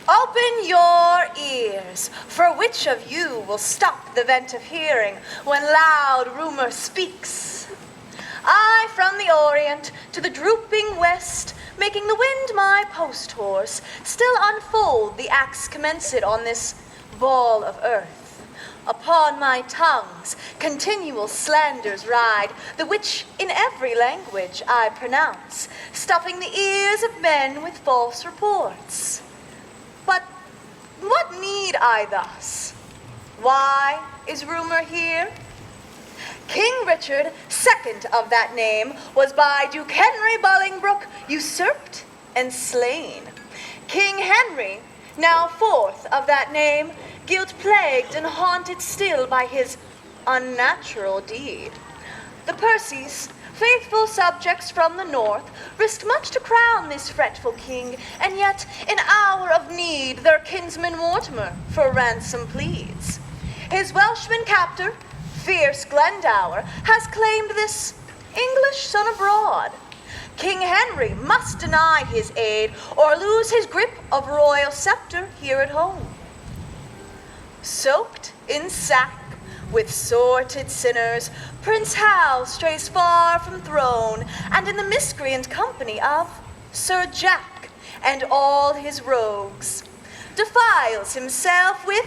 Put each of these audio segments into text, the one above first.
Open your ears, for which of you will stop the vent of hearing when loud rumor speaks? I from the Orient to the drooping West, making the wind my post horse, still unfold the acts commenced on this ball of earth. Upon my tongues continual slanders ride, the which in every language I pronounce, stuffing the ears of men with false reports. But what need I thus? Why is rumor here? King Richard, second of that name, was by Duke Henry Bolingbroke usurped and slain. King Henry, now fourth of that name, guilt-plagued and haunted still by his unnatural deed. The Percys, faithful subjects from the north, risked much to crown this fretful king, and yet in hour of need their kinsman Mortimer for ransom pleads. His Welshman captor, fierce Glendower, has claimed this English son abroad. King Henry must deny his aid or lose his grip of royal scepter here at home. Soaked in sack with sordid sinners, Prince Hal strays far from throne, and in the miscreant company of Sir Jack and all his rogues, defiles himself with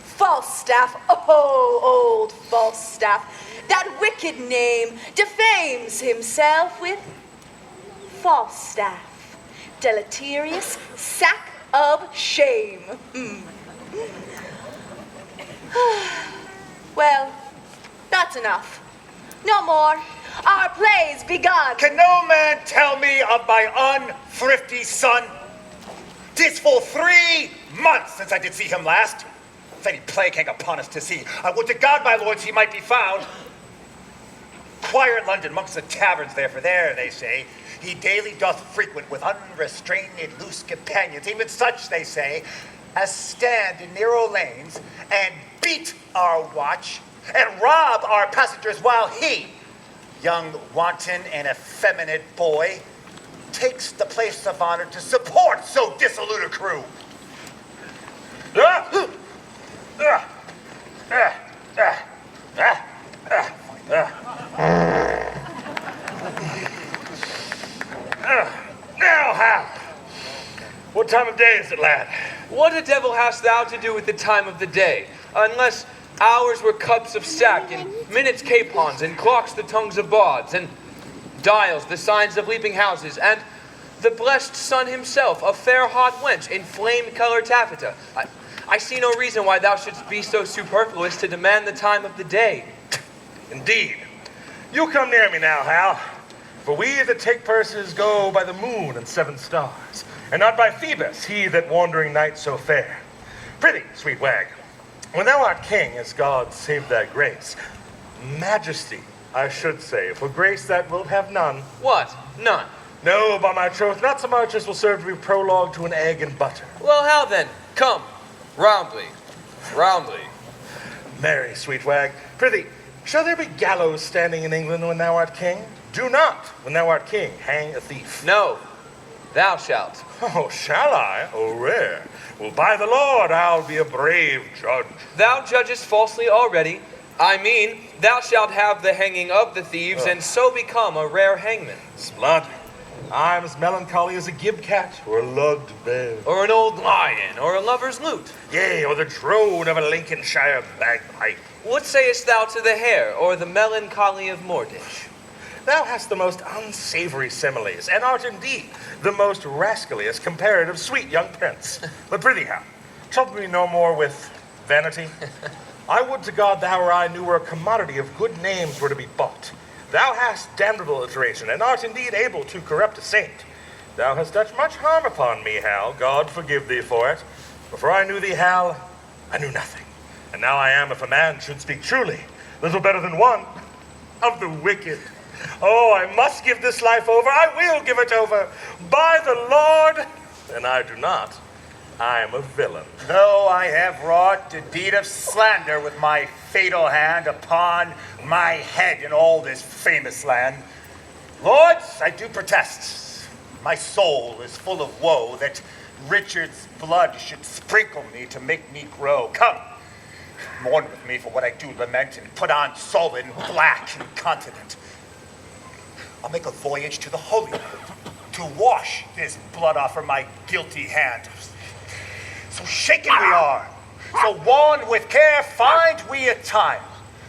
Falstaff. Oh, old Falstaff, that wicked name, defames himself with Falstaff, deleterious sack of shame. Well, that's enough. No more. Our play's begun. Can no man tell me of my unthrifty son? 'Tis full 3 months since I did see him last. If any plague hang upon us to see, I would to God, my lords, he might be found. Choir in London, amongst the taverns there, for there, they say, he daily doth frequent with unrestrained loose companions, even such, they say, as stand in narrow lanes and beat our watch and rob our passengers, while he, young wanton and effeminate boy, takes the place of honor to support so dissolute a crew. Now, Hal, what time of day is it, lad? What the devil hast thou to do with the time of the day, unless hours were cups of sack, and minutes capons, and clocks the tongues of bawds, and dials the signs of leaping houses, and the blessed sun himself, a fair hot wench in flame-colored taffeta? I see no reason why thou shouldst be so superfluous to demand the time of the day. Indeed. You come near me now, Hal. For we that take purses go by the moon and 7 stars, and not by Phoebus, he that wandering night so fair. Prithee, sweet wag, when thou art king, as God save thy grace, majesty, I should say, for grace that wilt have none. What? None? No, by my troth, not so much as will serve to be prologue to an egg and butter. Well, how then? Come, roundly, roundly. Marry, sweet wag, prithee, shall there be gallows standing in England when thou art king? Do not, when thou art king, hang a thief. No, thou shalt. Oh, shall I? Oh, rare. Well, by the Lord, I'll be a brave judge. Thou judgest falsely already. I mean, thou shalt have the hanging of the thieves, and so become a rare hangman. Splendid. I'm as melancholy as a gib-cat, or a lugged bear. Or an old lion, or a lover's lute. Yea, or the drone of a Lincolnshire bagpipe. What sayest thou to the hare, or the melancholy of Moordish? Thou hast the most unsavory similes, and art indeed the most rascaliest comparative sweet young prince. But prithee, Hal, trouble me no more with vanity. I would to God thou or I knew where a commodity of good names were to be bought. Thou hast damnable iteration, and art indeed able to corrupt a saint. Thou hast done much harm upon me, Hal. God forgive thee for it. Before I knew thee, Hal, I knew nothing. And now I am, if a man should speak truly, little better than one of the wicked. Oh, I must give this life over. I will give it over. By the Lord. And I do not. I am a villain. Though I have wrought a deed of slander with my fatal hand upon my head in all this famous land, Lords, I do protest. My soul is full of woe that Richard's blood should sprinkle me to make me grow. Come, mourn with me for what I do lament, and put on sullen, black, incontinent. I'll make a voyage to the Holy Land to wash this blood off from my guilty hand. So shaken we are, so wan with care, find we a time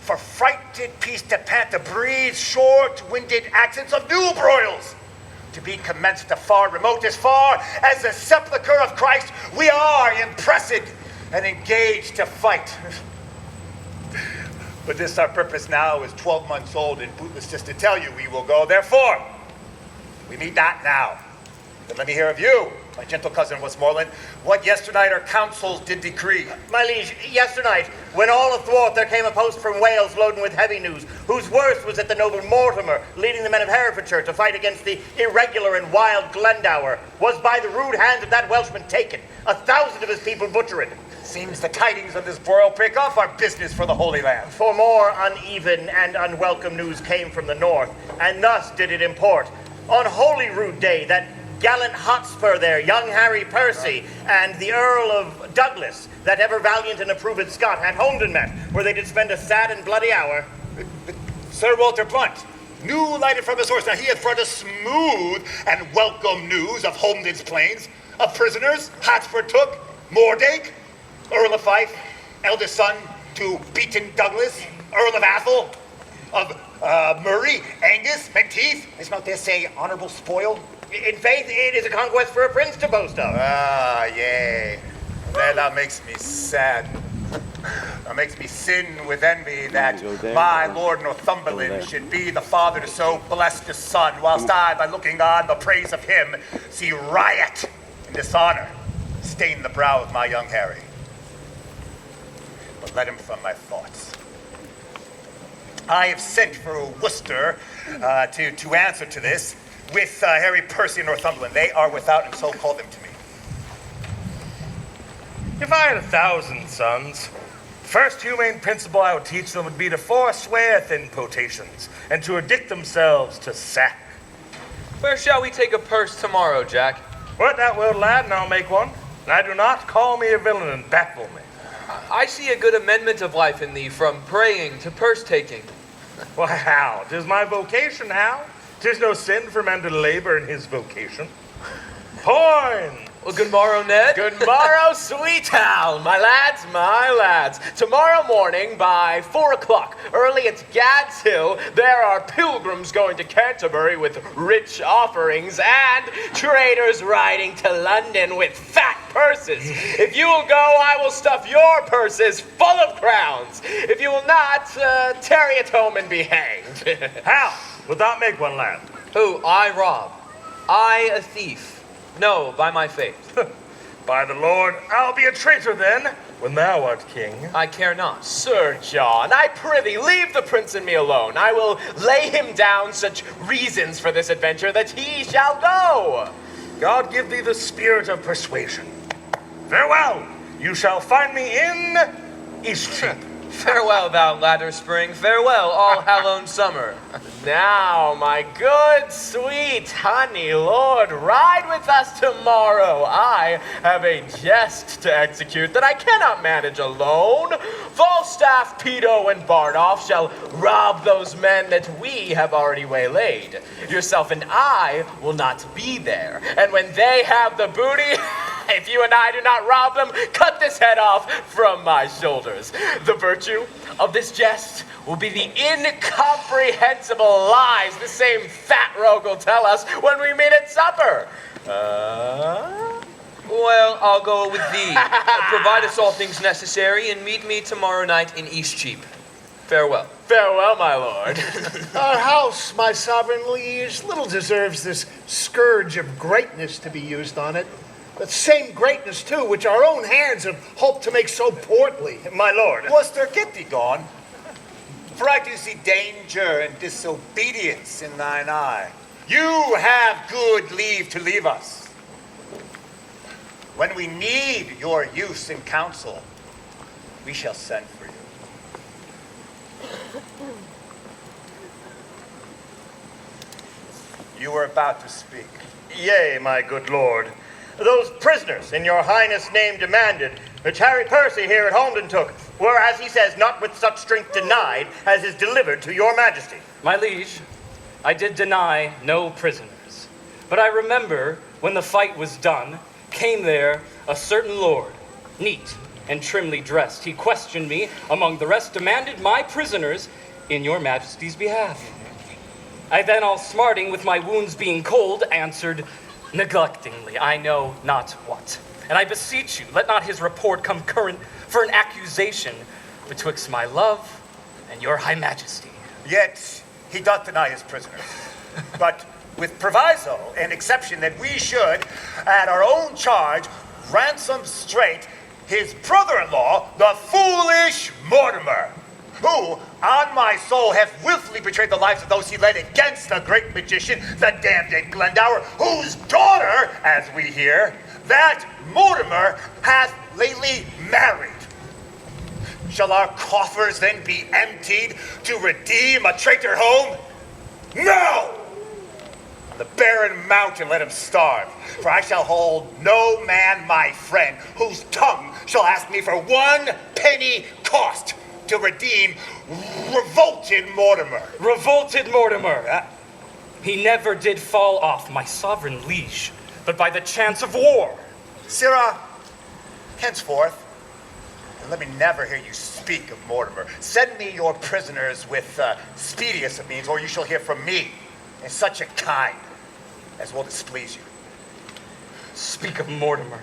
for frighted peace to pant to breathe short-winded accents of new broils, to be commenced afar remote, as far as the sepulchre of Christ we are impressed and engaged to fight. But this our purpose now is 12 months old, and bootless just to tell you we will go. Therefore, we meet not now. But let me hear of you, my gentle cousin Westmoreland, what yesternight our councils did decree. My liege, yesternight, when all athwart there came a post from Wales loaded with heavy news, whose worst was that the noble Mortimer, leading the men of Herefordshire to fight against the irregular and wild Glendower, was by the rude hands of that Welshman taken, 1,000 of his people butchered. Seems the tidings of this broil pick off our business for the Holy Land. For more uneven and unwelcome news came from the north, and thus did it import. On Holy Rood Day, that gallant Hotspur there, young Harry Percy, and the Earl of Douglas, that ever valiant and approved Scot, had Holmdon met, where they did spend a sad and bloody hour. Sir Walter Blunt, new lighted from his horse, now he hath brought us smooth and welcome news of Holmdon's plains, of prisoners Hotspur took, Mordake, Earl of Fife, eldest son to Beaton Douglas, Earl of Athol, of Murray, Angus, Menteith. Is not there say honorable spoil? In faith, it is a conquest for a prince to boast of. Ah, yea. That makes me sad. That makes me sin with envy that my Lord Northumberland should be the father to so blessed a son, whilst I, by looking on the praise of him, see riot and dishonor stain the brow of my young Harry. But let him from my thoughts. I have sent for Worcester to answer to this with Harry Percy and Northumberland. They are without, and so call them to me. If I had 1,000 sons, first humane principle I would teach them would be to forswear thin potations, and to addict themselves to sack. Where shall we take a purse tomorrow, Jack? What that will, lad, and I'll make one. And do not call me a villain and baffle me. I see a good amendment of life in thee, from praying to purse-taking. Well, how? 'Tis my vocation, how? 'Tis no sin for man to labor in his vocation. Porn! Well, good morrow, Ned. Good morrow, sweet Hal, my lads. Tomorrow morning by 4 o'clock, early at Gad's Hill, there are pilgrims going to Canterbury with rich offerings and traders riding to London with fat purses. If you will go, I will stuff your purses full of crowns. If you will not, tarry at home and be hanged. Hal, wilt thou make one, lad? Who? I rob. I a thief. No, by my faith. By the Lord, I'll be a traitor then, when thou art king. I care not. Sir John, I prithee, leave the prince and me alone. I will lay him down such reasons for this adventure that he shall go. God give thee the spirit of persuasion. Farewell, you shall find me in Eastcheap. Farewell, thou latter spring. Farewell, all hallowed summer. Now, my good, sweet honey lord, ride with us tomorrow. I have a jest to execute that I cannot manage alone. Falstaff, Peto, and Bardolph shall rob those men that we have already waylaid. Yourself and I will not be there. And when they have the booty, if you and I do not rob them, cut this head off from my shoulders. The virtue of this jest will be the incomprehensible lies the same fat rogue will tell us when we meet at supper. Well, I'll go with thee. Provide us all things necessary and meet me tomorrow night in Eastcheap. Farewell. Farewell, my lord. Our house, my sovereign liege, little deserves this scourge of greatness to be used on it. The same greatness, too, which our own hands have hoped to make so portly. My lord. Worcester, get thee gone. For I do see danger and disobedience in thine eye. You have good leave to leave us. When we need your use in counsel, we shall send for you. You were about to speak. Yea, my good lord. Those prisoners in your highness' name demanded, which Harry Percy here at Holmdon took, were, as he says, not with such strength denied as is delivered to your majesty. My liege, I did deny no prisoners. But I remember when the fight was done, came there a certain lord, neat and trimly dressed. He questioned me, among the rest demanded my prisoners in your majesty's behalf. I then, all smarting with my wounds being cold, answered neglectingly, I know not what. And I beseech you, let not his report come current for an accusation betwixt my love and your high majesty. Yet he doth deny his prisoners. But with proviso and exception that we should, at our own charge, ransom straight his brother-in-law, the foolish Mortimer, who, on my soul, hath willfully betrayed the lives of those he led against the great magician, the damned Glendower, whose daughter, as we hear, that Mortimer hath lately married. Shall our coffers then be emptied to redeem a traitor home? No! On the barren mountain let him starve, for I shall hold no man my friend, whose tongue shall ask me for 1 penny cost to redeem revolted Mortimer. Revolted Mortimer! He never did fall off, my sovereign liege, but by the chance of war. Sirrah, henceforth, and let me never hear you speak of Mortimer. Send me your prisoners with speediest of means, or you shall hear from me in such a kind as will displease you. Speak of Mortimer.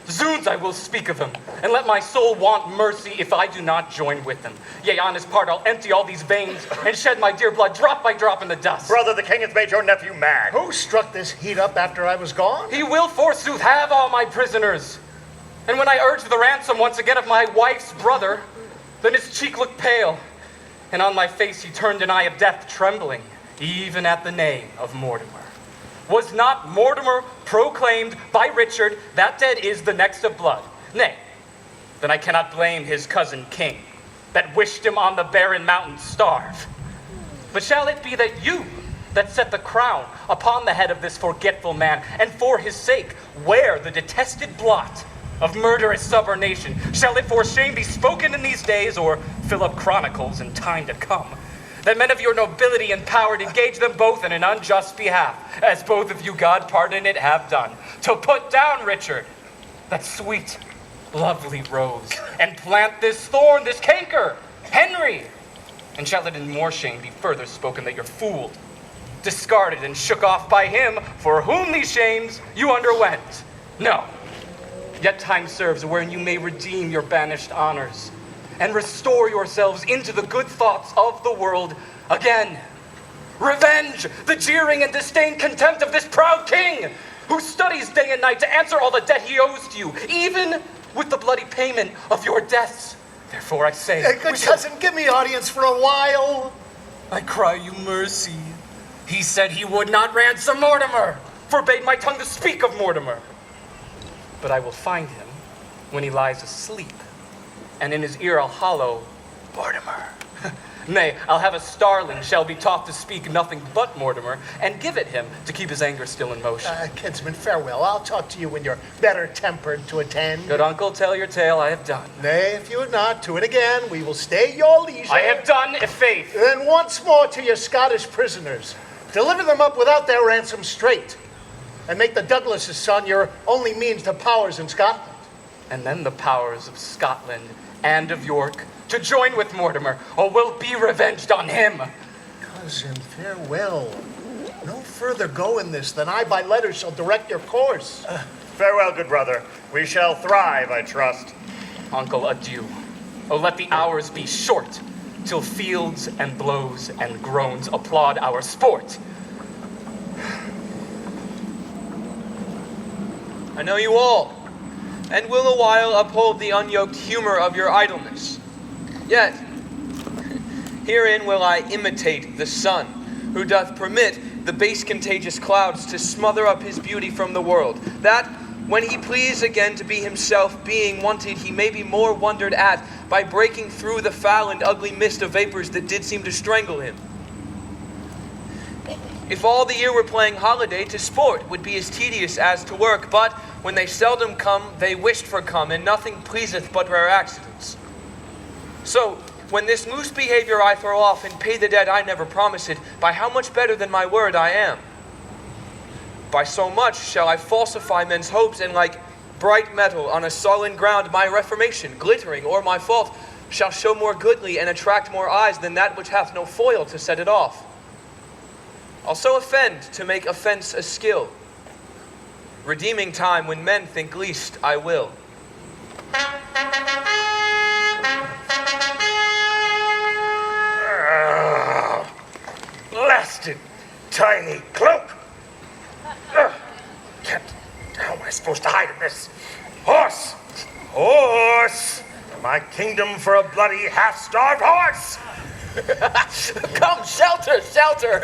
Zounds, I will speak of him, and let my soul want mercy if I do not join with him. Yea, on his part, I'll empty all these veins and shed my dear blood drop by drop in the dust. Brother, the king hath made your nephew mad. Who struck this heat up after I was gone? He will forsooth have all my prisoners. And when I urged the ransom once again of my wife's brother, then his cheek looked pale, and on my face he turned an eye of death trembling, even at the name of Mortimer. Was not Mortimer proclaimed by Richard that dead is the next of blood? Nay, then I cannot blame his cousin king, that wished him on the barren mountain starve. But shall it be that you, that set the crown upon the head of this forgetful man, and for his sake wear the detested blot of murderous subornation, shall it for shame be spoken in these days, or fill up chronicles in time to come, that men of your nobility and power engage them both in an unjust behalf, as both of you, God pardon it, have done, to put down Richard, that sweet, lovely rose, and plant this thorn, this canker, Henry? And shall it in more shame be further spoken that you're fooled, discarded and shook off by him, for whom these shames you underwent? No, yet time serves wherein you may redeem your banished honors, and restore yourselves into the good thoughts of the world again. Revenge the jeering and disdain contempt of this proud king, who studies day and night to answer all the debt he owes to you, even with the bloody payment of your deaths. Therefore I say, Good cousin, give me audience for a while. I cry you mercy. He said he would not ransom Mortimer, forbade my tongue to speak of Mortimer. But I will find him when he lies asleep, and in his ear I'll hollow, Mortimer. Nay, I'll have a starling shall be taught to speak nothing but Mortimer, and give it him to keep his anger still in motion. Kinsman, farewell. I'll talk to you when you're better tempered to attend. Good uncle, tell your tale, I have done. Nay, if you would not, to it again. We will stay your leisure. I have done, if faith. Then once more to your Scottish prisoners. Deliver them up without their ransom straight, and make the Douglas's son your only means to powers in Scotland. And then the powers of Scotland and of York to join with Mortimer, or will be revenged on him. Cousin, farewell. No further go in this than I by letters shall direct your course. Farewell, good brother. We shall thrive, I trust. Uncle, adieu. Oh, let the hours be short, till fields and blows and groans applaud our sport. I know you all, and will a while uphold the unyoked humor of your idleness. Yet, herein will I imitate the sun, who doth permit the base contagious clouds to smother up his beauty from the world, that, when he please again to be himself being wanted, he may be more wondered at by breaking through the foul and ugly mist of vapors that did seem to strangle him. If all the year were playing holiday, to sport would be as tedious as to work. But when they seldom come, they wished for come, and nothing pleaseth but rare accidents. So, when this loose behavior I throw off and pay the debt I never promised, by how much better than my word I am? By so much shall I falsify men's hopes, and like bright metal on a sullen ground, my reformation, glittering, or my fault, shall show more goodly and attract more eyes than that which hath no foil to set it off. I'll so offend to make offense a skill. Redeeming time when men think least, I will. Blasted tiny cloak! How am I supposed to hide in this? Horse! Horse! My kingdom for a bloody half-starved horse! Come, shelter, shelter!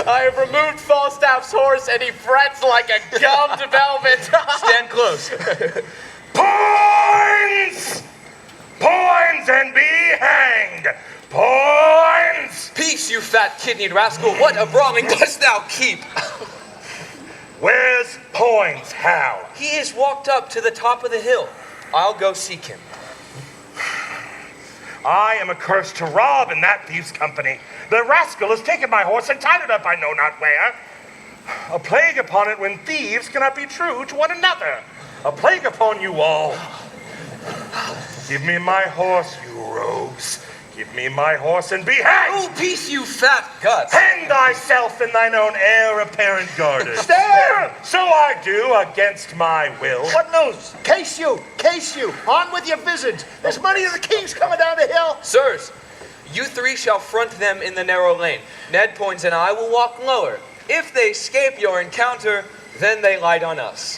I have removed Falstaff's horse, and he frets like a gummed velvet. Stand close. Points! Points and be hanged! Points! Peace, you fat kidneyed rascal. What a brawling dost thou keep? Where's Points, Hal? He is walked up to the top of the hill. I'll go seek him. I am accursed to rob in that thief's company. The rascal has taken my horse and tied it up I know not where. A plague upon it when thieves cannot be true to one another. A plague upon you all. Give me my horse, you rogues. Give me my horse and be hanged! Oh, peace, you fat guts. Hang thyself in thine own heir apparent garden. Stand! So I do against my will. What news? Case you! On with your visits. There's money of the king's coming down the hill. Sirs, you three shall front them in the narrow lane. Ned Poins and I will walk lower. If they escape your encounter, then they light on us.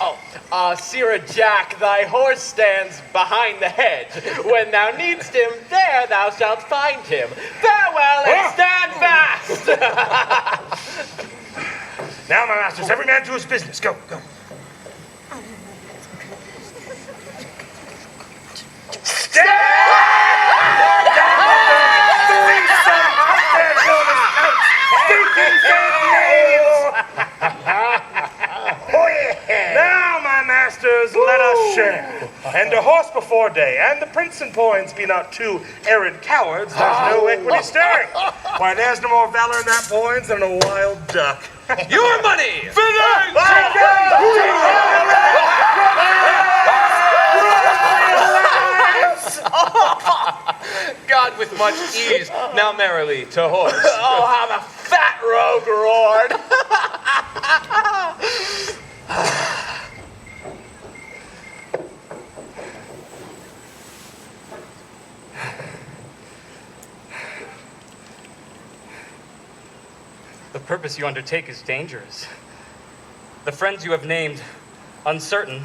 Sirrah Jack, thy horse stands behind the hedge. When thou needst him, there thou shalt find him. Farewell and stand fast! Now, my masters, every man to his business. Go. Now, my masters, let us share. And a horse before day, and the prince and points be not two errant cowards, there's no equity stirring. Why, there's no more valor in that points than a wild duck. Your money! God with much ease, now merrily to horse. Oh, how the fat rogue roared! The purpose you undertake is dangerous. The friends you have named, uncertain,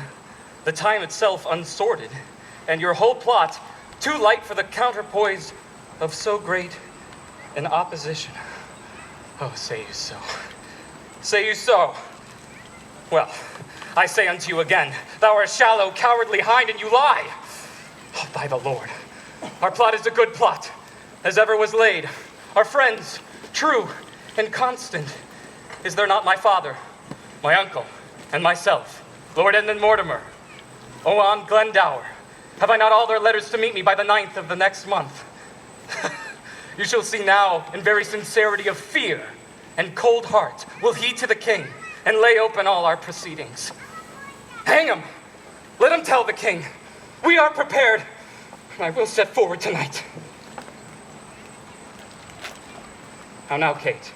the time itself unsorted, and your whole plot too light for the counterpoise of so great an opposition. Oh, say you so. Say you so. Well, I say unto you again, thou art a shallow, cowardly hind, and you lie. Oh, by the Lord, our plot is a good plot, as ever was laid. Our friends, true and constant. Is there not my father, my uncle, and myself, Lord Edmund Mortimer, Owen Glendower? Have I not all their letters to meet me by the 9th of the next month? You shall see now, in very sincerity of fear and cold heart, will he to the king and lay open all our proceedings. Hang him! Let him tell the king. We are prepared, and I will set forward tonight. How now, Kate?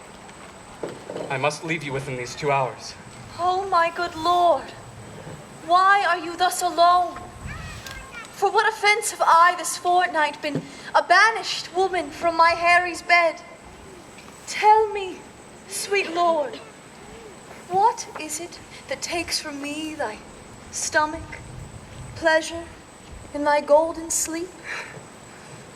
I must leave you within these 2 hours. Oh, my good lord, why are you thus alone? For what offense have I this fortnight been a banished woman from my Harry's bed? Tell me, sweet lord, what is it that takes from me thy stomach, pleasure, in thy golden sleep?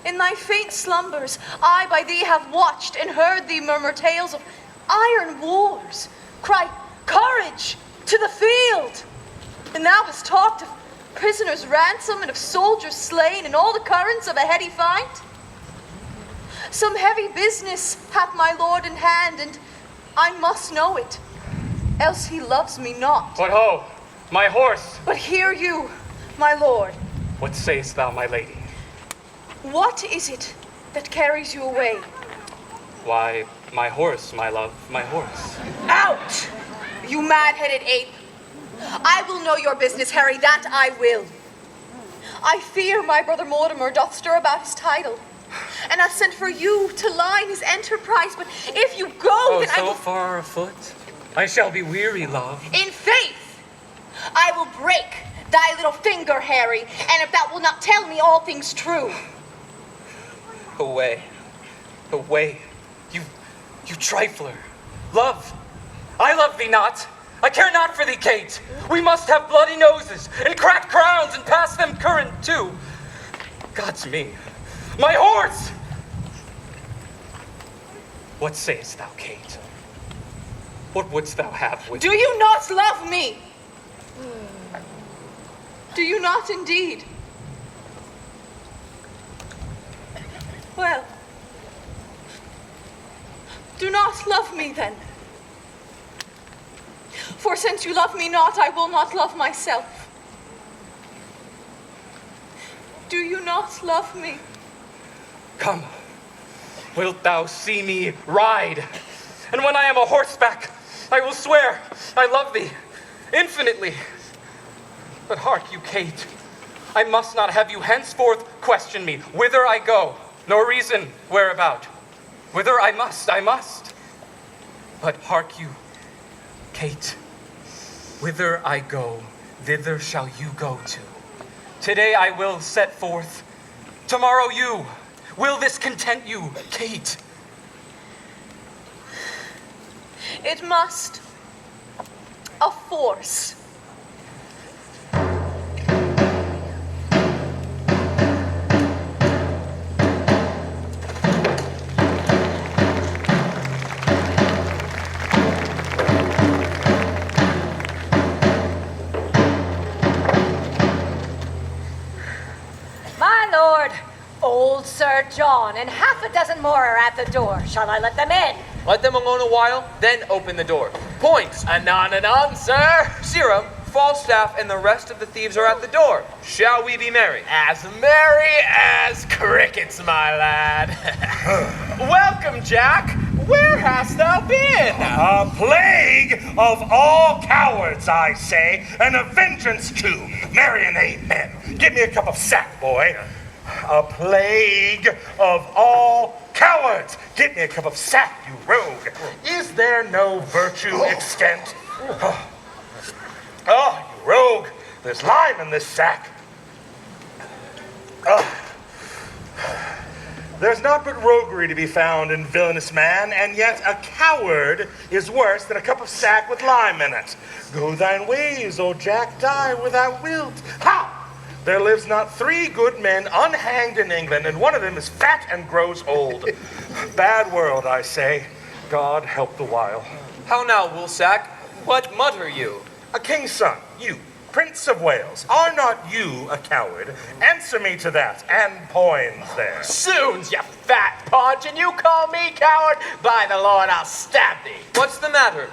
In thy faint slumbers, I by thee have watched and heard thee murmur tales of iron wars, cry, courage, to the field. And thou hast talked of prisoners' ransom and of soldiers slain and all the currents of a heady fight. Some heavy business hath my lord in hand, and I must know it, else he loves me not. But ho, my horse! But hear you, my lord. What sayest thou, my lady? What is it that carries you away? Why, my horse, my love, my horse. Out, you mad-headed ape. I will know your business, Harry, that I will. I fear my brother Mortimer doth stir about his title, and hath sent for you to line his enterprise, but if you go, then I will... far afoot? I shall be weary, love. In faith, I will break thy little finger, Harry, and if thou wilt not tell me all things true. Away, away, you trifler. Love, I love thee not. I care not for thee, Kate. We must have bloody noses and cracked crowns and pass them current too. God's me, my horse! What sayest thou, Kate? What wouldst thou have with Do you not love me? Do you not indeed? Well, do not love me then. For since you love me not, I will not love myself. Do you not love me? Come, wilt thou see me ride? And when I am a horseback, I will swear I love thee infinitely. But hark you, Kate, I must not have you henceforth question me whither I go, nor reason whereabout. Whither I must. But hark you, Kate, whither I go, thither shall you go to. Today I will set forth, tomorrow you. Will this content you, Kate? It must. Of force. My lord, old Sir John, and half a dozen more are at the door. Shall I let them in? Let them alone a while, then open the door. Points. Anon, sir. Serum, Falstaff, and the rest of the thieves are at the door. Shall we be merry? As merry as crickets, my lad. Welcome, Jack. Where hast thou been? A plague of all cowards, I say, and a vengeance too. Marry and amen. Give me a cup of sack, boy. A plague of all cowards. Get me a cup of sack, you rogue. Is there no virtue extant? Oh, you rogue. There's lime in this sack. There's not but roguery to be found in villainous man, and yet a coward is worse than a cup of sack with lime in it. Go thine ways, O Jack, die where thou wilt. Ha! There lives not 3 good men unhanged in England, and one of them is fat and grows old. Bad world, I say. God help the while. How now, Woolsack? What mutter you? A king's son, you, Prince of Wales, are not you a coward? Answer me to that, and poins there. Soons, you fat paunch, and you call me coward? By the Lord, I'll stab thee. What's the matter?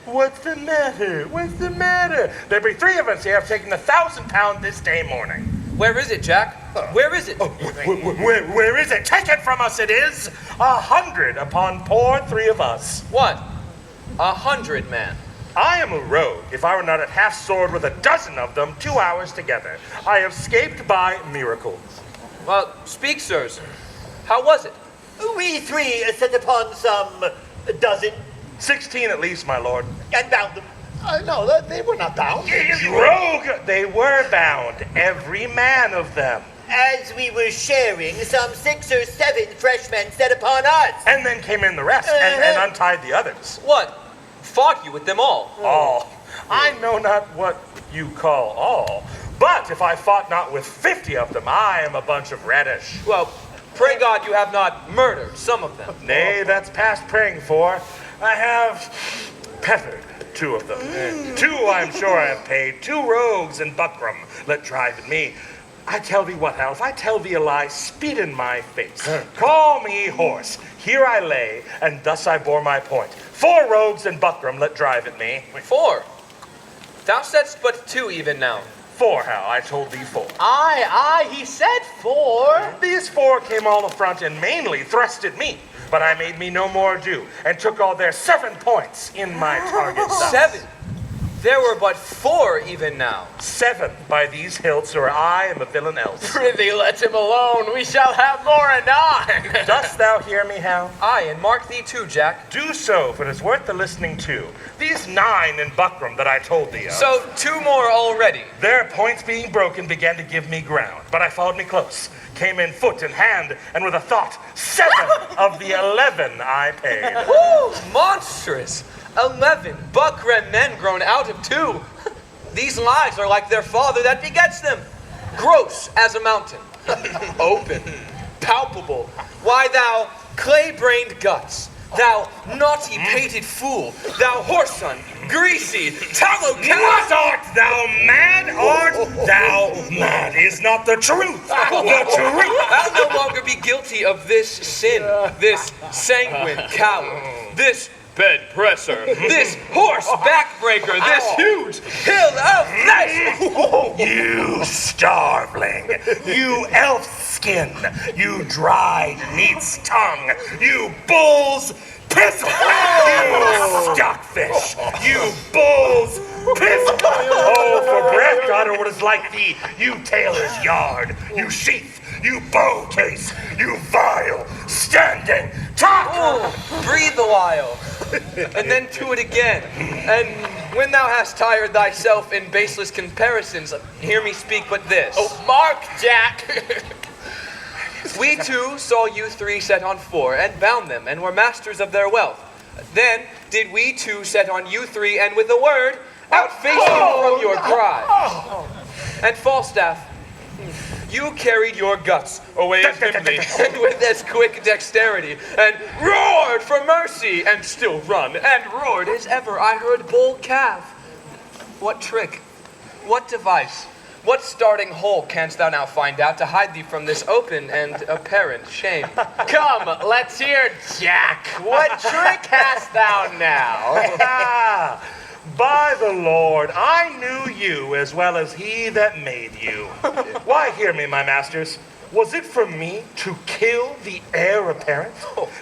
What's the matter? What's the matter? There be 3 of us here have taken £1,000 this day morning. Where is it, Jack? Where is it? Where is it? Take it from us, it is 100 upon poor 3 of us. What? 100, man. I am a rogue, if I were not at half sword with a dozen of them 2 hours together. I have escaped by miracle. Well, speak, sirs. How was it? We 3 set upon some dozen 16 at least, my lord. and bound them. No, they were not bound. You rogue! They were bound, every man of them. As we were sharing, some 6 or 7 fresh men set upon us. And then came in the rest and untied the others. What? Fought you with them all? All. I know not what you call all, but if I fought not with 50 of them, I am a bunch of radish. Well, pray God you have not murdered some of them. Nay, that's past praying for. I have peppered 2 of them. 2 I'm sure I have paid. 2 rogues and buckram let drive at me. I tell thee what, Hal, if I tell thee a lie, spit in my face. Call me horse. Here I lay, and thus I bore my point. 4 rogues and buckram let drive at me. 4. Thou saidst but 2 even now. 4, Hal, I told thee 4. Aye, he said 4. These 4 came all affront and mainly thrust at me. But I made me no more ado, and took all their 7 points in my target thus. 7? There were but 4 even now. 7 by these hilts, or I am a villain else. Prithee, let him alone. We shall have more anon. Dost thou hear me, Hal? Aye, and mark thee too, Jack. Do so, for it is worth the listening to. These 9 in buckram that I told thee of. So 2 more already. Their points being broken began to give me ground, but I followed me close. Came in foot and hand, and with a thought, 7 of the 11 I paid. Woo! Monstrous! 11 buckram men grown out of 2. These lies are like their father that begets them. Gross as a mountain. Open. Palpable. Why, thou clay-brained guts. Thou naughty-pated fool. Thou whoreson. Greasy. Tallow cow. What art thou mad? Art thou mad? Is not the truth. The truth. I'll no longer be guilty of this sin. This sanguine coward. This bed presser. This horse backbreaker. This huge hill of flesh. You starveling. You elf skin. You dried neat's tongue. You bull's piss. You stockfish. You bull's piss. Oh, for breath, God, or what is like thee. You tailor's yard. You sheath. You bow case. You vile standing top. Oh, breathe a while. And then to it again. And when thou hast tired thyself in baseless comparisons, hear me speak but this. Oh, mark, Jack. We 2 saw you 3 set on 4, and bound them, and were masters of their wealth. Then did we 2 set on you 3, and with a word, outface you from your cry. And Falstaff, you carried your guts away as nimbly, and with as quick dexterity, and roared for mercy, and still run, and roared as ever I heard bull calf. What trick, what device, what starting hole canst thou now find out to hide thee from this open and apparent shame? Come, let's hear, Jack. What trick hast thou now? By the Lord, I knew you as well as he that made you. Why, hear me, my masters. Was it for me to kill the heir apparent?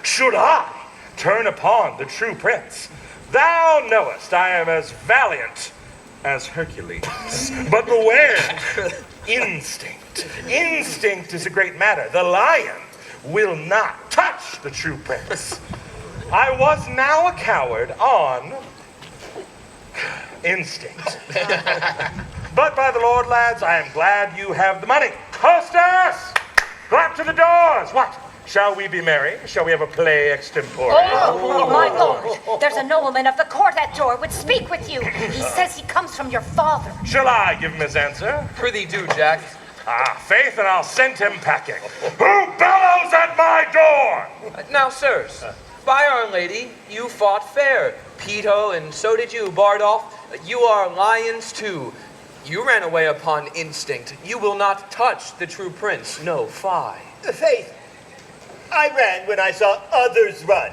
Should I turn upon the true prince? Thou knowest I am as valiant as Hercules. But beware, instinct. Instinct is a great matter. The lion will not touch the true prince. I was now a coward on instinct. But by the Lord, lads, I am glad you have the money. Hostess! Clap to the doors! What? Shall we be merry? Shall we have a play extempore? Oh, my lord, there's a nobleman of the court at door would speak with you. He says he comes from your father. Shall I give him his answer? Prithee do, Jack. Faith, and I'll send him packing. Who bellows at my door? Now, sirs, by Our Lady, you fought fair. Peto, and so did you, Bardolph. You are lions too. You ran away upon instinct. You will not touch the true prince. No, fie. Faith, I ran when I saw others run.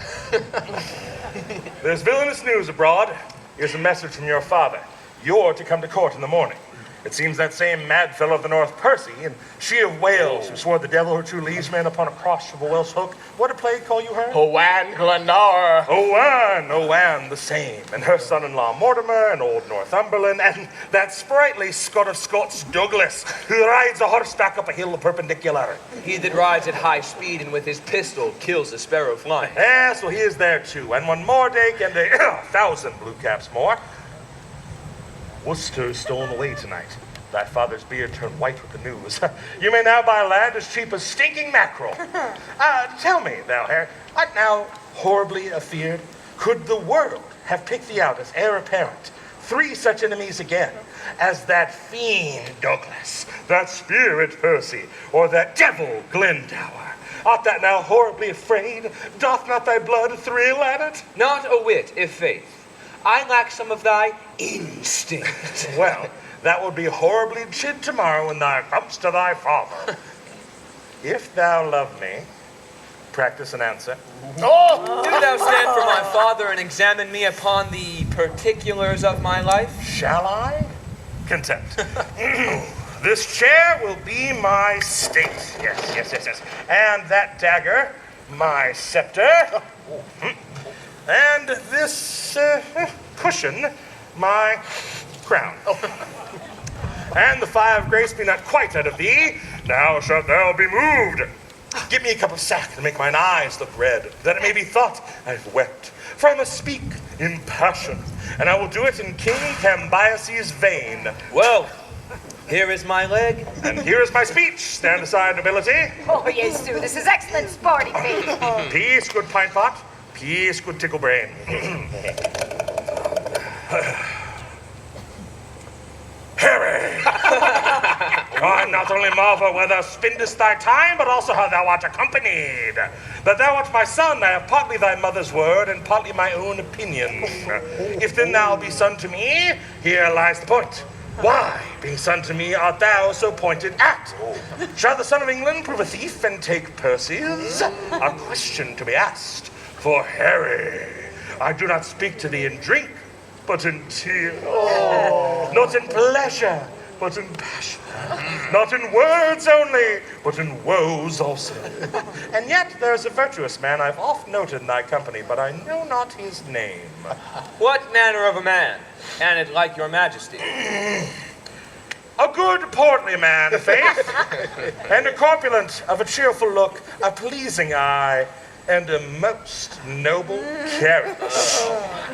There's villainous news abroad. Here's a message from your father. You're to come to court in the morning. It seems that same mad fellow of the North, Percy, and she of Wales, who swore the devil her true liegeman upon a cross of a Welsh hook. What did plague call you her? Owain Glennar. Owain, the same. And her son-in-law Mortimer, and old Northumberland, and that sprightly Scot of Scots, Douglas, who rides a horseback up a hill perpendicular. He that rides at high speed and with his pistol kills a sparrow flying. Yes, well, he is there too. And one more day and 1,000 blue caps more. Worcester is stolen away tonight. Thy father's beard turned white with the news. You may now buy land as cheap as stinking mackerel. Tell me, thou Harry, art now horribly afeard? Could the world have picked thee out as heir apparent? 3 such enemies again, as that fiend Douglas, that spirit Percy, or that devil Glendower. Art thou now horribly afraid? Doth not thy blood thrill at it? Not a whit, if faith. I lack some of thy instinct. Well, that will be horribly chid tomorrow when thou comest to thy father. If thou love me, practice an answer. Do thou stand for my father and examine me upon the particulars of my life? Shall I? Content. This chair will be my state. Yes. And that dagger, my scepter. And this cushion, my crown. And the fire of grace be not quite out of thee, now shalt thou be moved. Give me a cup of sack to make mine eyes look red, that it may be thought I've wept. For I must speak in passion, and I will do it in King Cambyses' vein. Well, here is my leg. And here is my speech. Stand aside, nobility. Oh, yes, sir. This is excellent sporting bait. Peace, good pint pot. Peace, good tickle brain. Harry! I not only marvel where thou spendest thy time, but also how thou art accompanied. That thou art my son, I have partly thy mother's word, and partly my own opinion. If then thou be son to me, here lies the point. Why, being son to me, art thou so pointed at? Shall the son of England prove a thief and take purses? A question to be asked. For Harry, I do not speak to thee in drink, but in tears. Not in pleasure, but in passion. Not in words only, but in woes also. And yet there is a virtuous man I've oft noted in thy company, but I know not his name. What manner of a man? And it like your majesty. A good portly man, faith, and a corpulent, of a cheerful look, a pleasing eye, and a most noble character.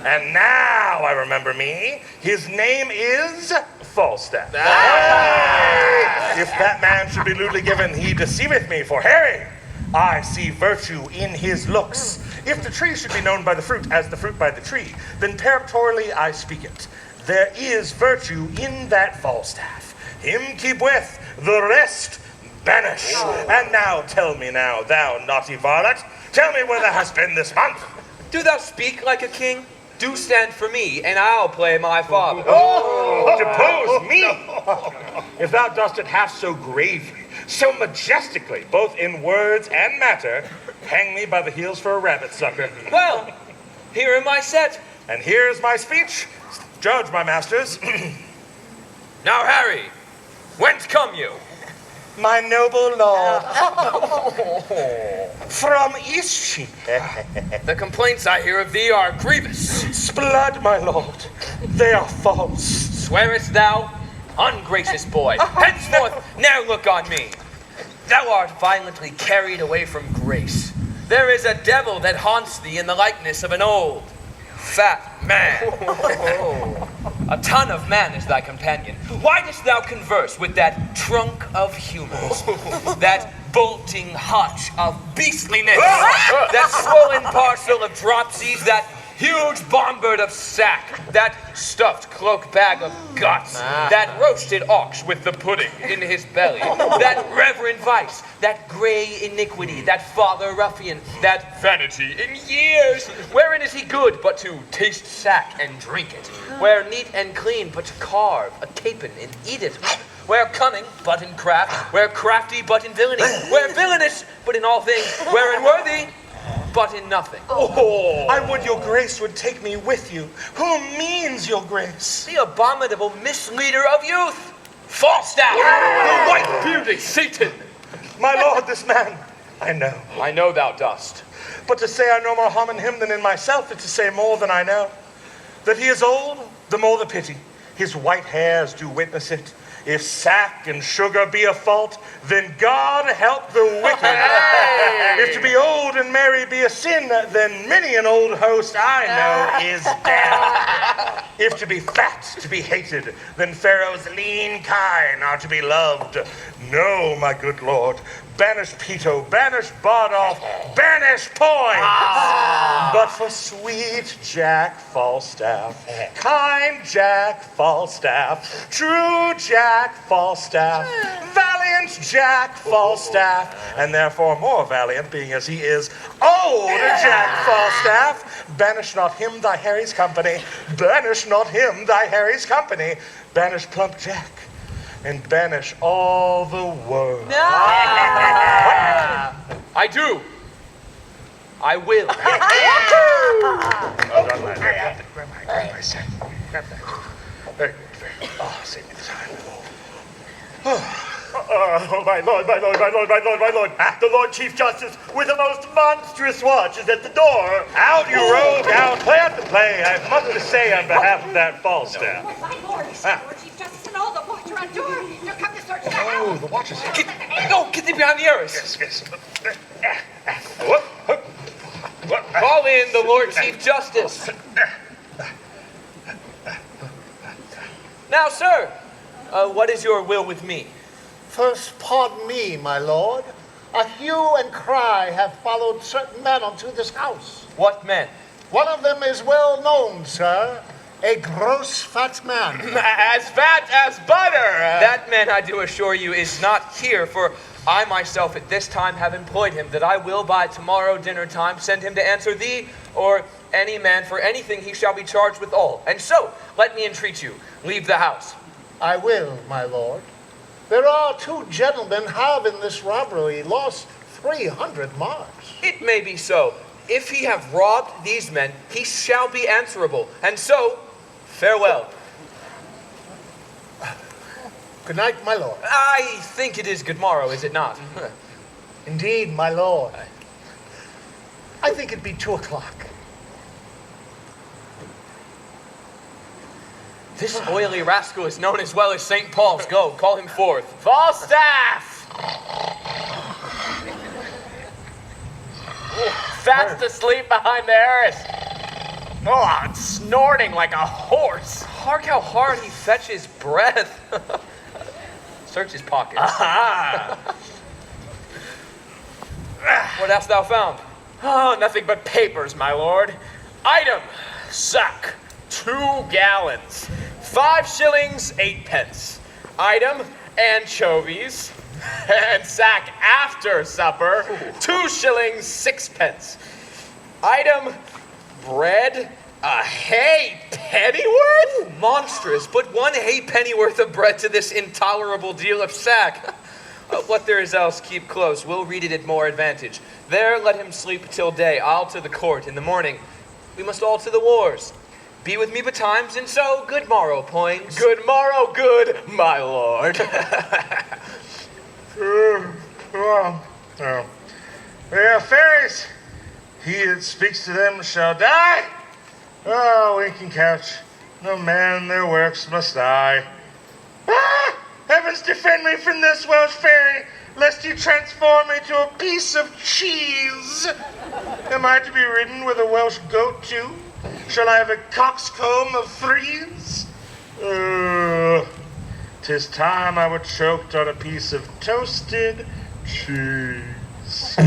And now I remember me, his name is Falstaff. If that man should be lewdly given, he deceiveth me, for Harry, I see virtue in his looks. If the tree should be known by the fruit, as the fruit by the tree, then peremptorily I speak it. There is virtue in that Falstaff. Him keep with, the rest banish. And now tell me now, thou naughty varlet, tell me where thou hast been this month. Do thou speak like a king? Do stand for me, and I'll play my father. Depose me! If thou dost it half so gravely, so majestically, both in words and matter, hang me by the heels for a rabbit sucker. Well, here am I set. And here's my speech. Judge, my masters. Now, Harry, whence come you? My noble lord. From Eastcheap. The complaints I hear of thee are grievous. Sblood, my lord. They are false. Swearest thou? Ungracious boy. Henceforth, now look on me. Thou art violently carried away from grace. There is a devil that haunts thee in the likeness of an old, fat man. A ton of man is thy companion. Why dost thou converse with that trunk of humors? That bolting hutch of beastliness? That swollen parcel of dropsies? That huge bombard of sack? That stuffed cloak bag of guts? That roasted ox with the pudding in his belly? That reverend vice? That gray iniquity? That father ruffian? That vanity in years? Wherein is he good but to taste sack and drink it? Where neat and clean but to carve a capon and eat it? Where cunning but in craft? Where crafty but in villainy? Where villainous but in all things? Where unworthy but in nothing? I would your grace would take me with you. Who means your grace? The abominable misleader of youth, Falstaff, the white-bearded Satan. My lord, this man, I know. I know thou dost. But to say I know more harm in him than in myself is to say more than I know. That he is old, the more the pity. His white hairs do witness it. If sack and sugar be a fault, then God help the wicked. If to be old and merry be a sin, then many an old host I know is damned. If to be fat, to be hated, then Pharaoh's lean kine are to be loved. No, my good lord, banish Peto, banish Bardolph, banish Poins. But for sweet Jack Falstaff, kind Jack Falstaff, true Jack Falstaff, valiant Prince Jack Falstaff, and therefore more valiant, being as he is old Jack Falstaff, banish not him thy Harry's company, banish not him thy Harry's company, banish plump Jack, and banish all the world. I do. I will. Well done, lad. Grab my sack. Grab that. Very good, very good. Oh, save me the time. Oh, my lord, my lord, my lord, my lord, my lord. The Lord Chief Justice with the most monstrous watch is at the door. Out, you rogue, out. Play out the play. I have much to say on behalf of that Falstaff. Oh, my lord, Lord Chief Justice and all the watch are on door. They're come to search the house. Oh, the watch is here. Get thee behind the arras. Yes. Call in the Lord Chief Justice. Now, sir, what is your will with me? First, pardon me, my lord. A hue and cry have followed certain men unto this house. What men? One of them is well known, sir. A gross fat man. As fat as butter. That man, I do assure you, is not here, for I myself at this time have employed him, that I will by tomorrow dinner time send him to answer thee or any man for anything he shall be charged withal. And so, let me entreat you, leave the house. I will, my lord. There are two gentlemen have in this robbery lost 300 marks. It may be so. If he have robbed these men, he shall be answerable. And so, farewell. Good night, my lord. I think it is good morrow, is it not? Indeed, my lord. I think it'd be 2 o'clock. This oily rascal is known as well as St. Paul's. Go, call him forth. Falstaff! Fast asleep behind the arras. Oh, it's snorting like a horse. Hark how hard he fetches breath. Search his pockets. What hast thou found? Oh, nothing but papers, my lord. Item, sack, 2 gallons, 5 shillings, 8 pence. Item, anchovies, and sack after supper, 2 shillings, 6 pence. Item, bread, a hay pennyworth? Monstrous, but 1 halfpenny worth of bread to this intolerable deal of sack. What there is else, keep close. We'll read it at more advantage. There let him sleep till day. I'll to the court in the morning. We must all to the wars. Be with me betimes, and so good morrow, Poins. Good morrow, good, my lord. Yeah, fairies. He that speaks to them shall die. Oh, winking couch. No man their works must die. Ah! Heavens defend me from this Welsh fairy, lest he transform me to a piece of cheese. Am I to be ridden with a Welsh goat too? Shall I have a coxcomb of 3s? 'Tis time I were choked on a piece of toasted cheese.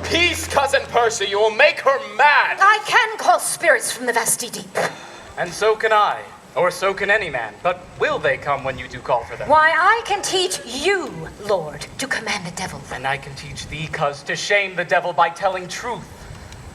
Peace, Cousin Percy, you will make her mad. I can call spirits from the vasty deep. And so can I, or so can any man. But will they come when you do call for them? Why, I can teach you, Lord, to command the devil. And I can teach thee, cuz, to shame the devil by telling truth.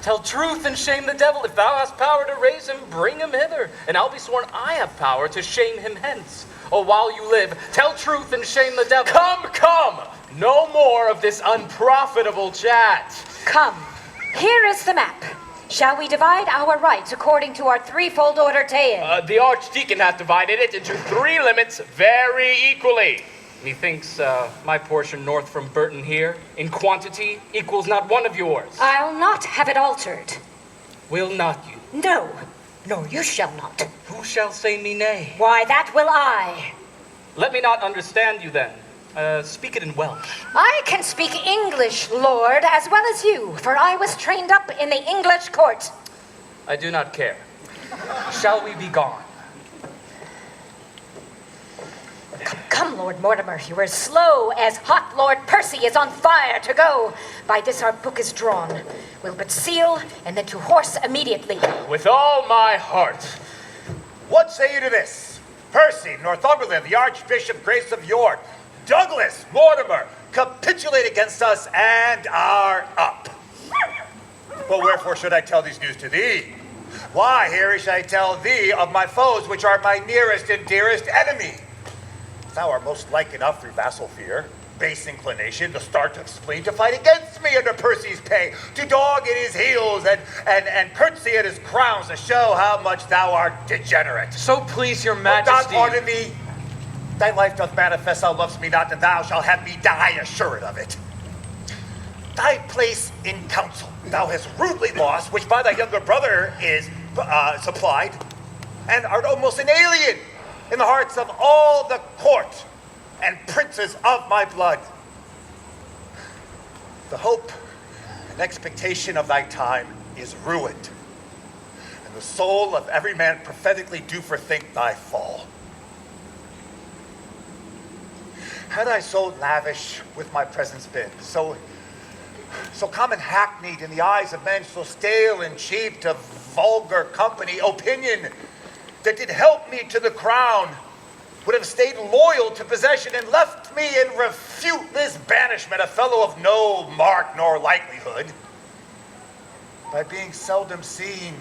Tell truth and shame the devil. If thou hast power to raise him, bring him hither. And I'll be sworn I have power to shame him hence. Oh, while you live, tell truth and shame the devil. Come! No more of this unprofitable chat. Come, here is the map. Shall we divide our rights according to our threefold order Tein? The Archdeacon hath divided it into 3 limits very equally. Methinks my portion north from Burton here, in quantity, equals not one of yours. I'll not have it altered. Will not you? No, nor you shall not. Who shall say me nay? Why, that will I. Let me not understand you then. Speak it in Welsh. I can speak English, Lord, as well as you, for I was trained up in the English court. I do not care. Shall we be gone? Come, Come, Lord Mortimer, you are as slow as hot Lord Percy is on fire to go. By this our book is drawn. We'll but seal, and then to horse immediately. With all my heart. What say you to this? Percy, Northumberland, the Archbishop Grace of York, Douglas, Mortimer, capitulate against us and are up. But wherefore should I tell these news to thee? Why, Harry, should I tell thee of my foes, which are my nearest and dearest enemy? Thou art most like enough through vassal fear, base inclination, the start of spleen, to fight against me under Percy's pay, to dog at his heels and curtsy at his crowns, to show how much thou art degenerate. So please your But God majesty. pardon thee. Thy life doth manifest thou lovest me not, and thou shalt have me die assured of it. Thy place in council thou hast rudely lost, which by thy younger brother is supplied, and art almost an alien in the hearts of all the court and princes of my blood. The hope and expectation of thy time is ruined, and the soul of every man prophetically do forthink thy fall. Had I so lavish with my presence been, so common hackneyed in the eyes of men, so stale and cheap to vulgar company, opinion that did help me to the crown would have stayed loyal to possession and left me in refuteless banishment, a fellow of no mark nor likelihood. By being seldom seen,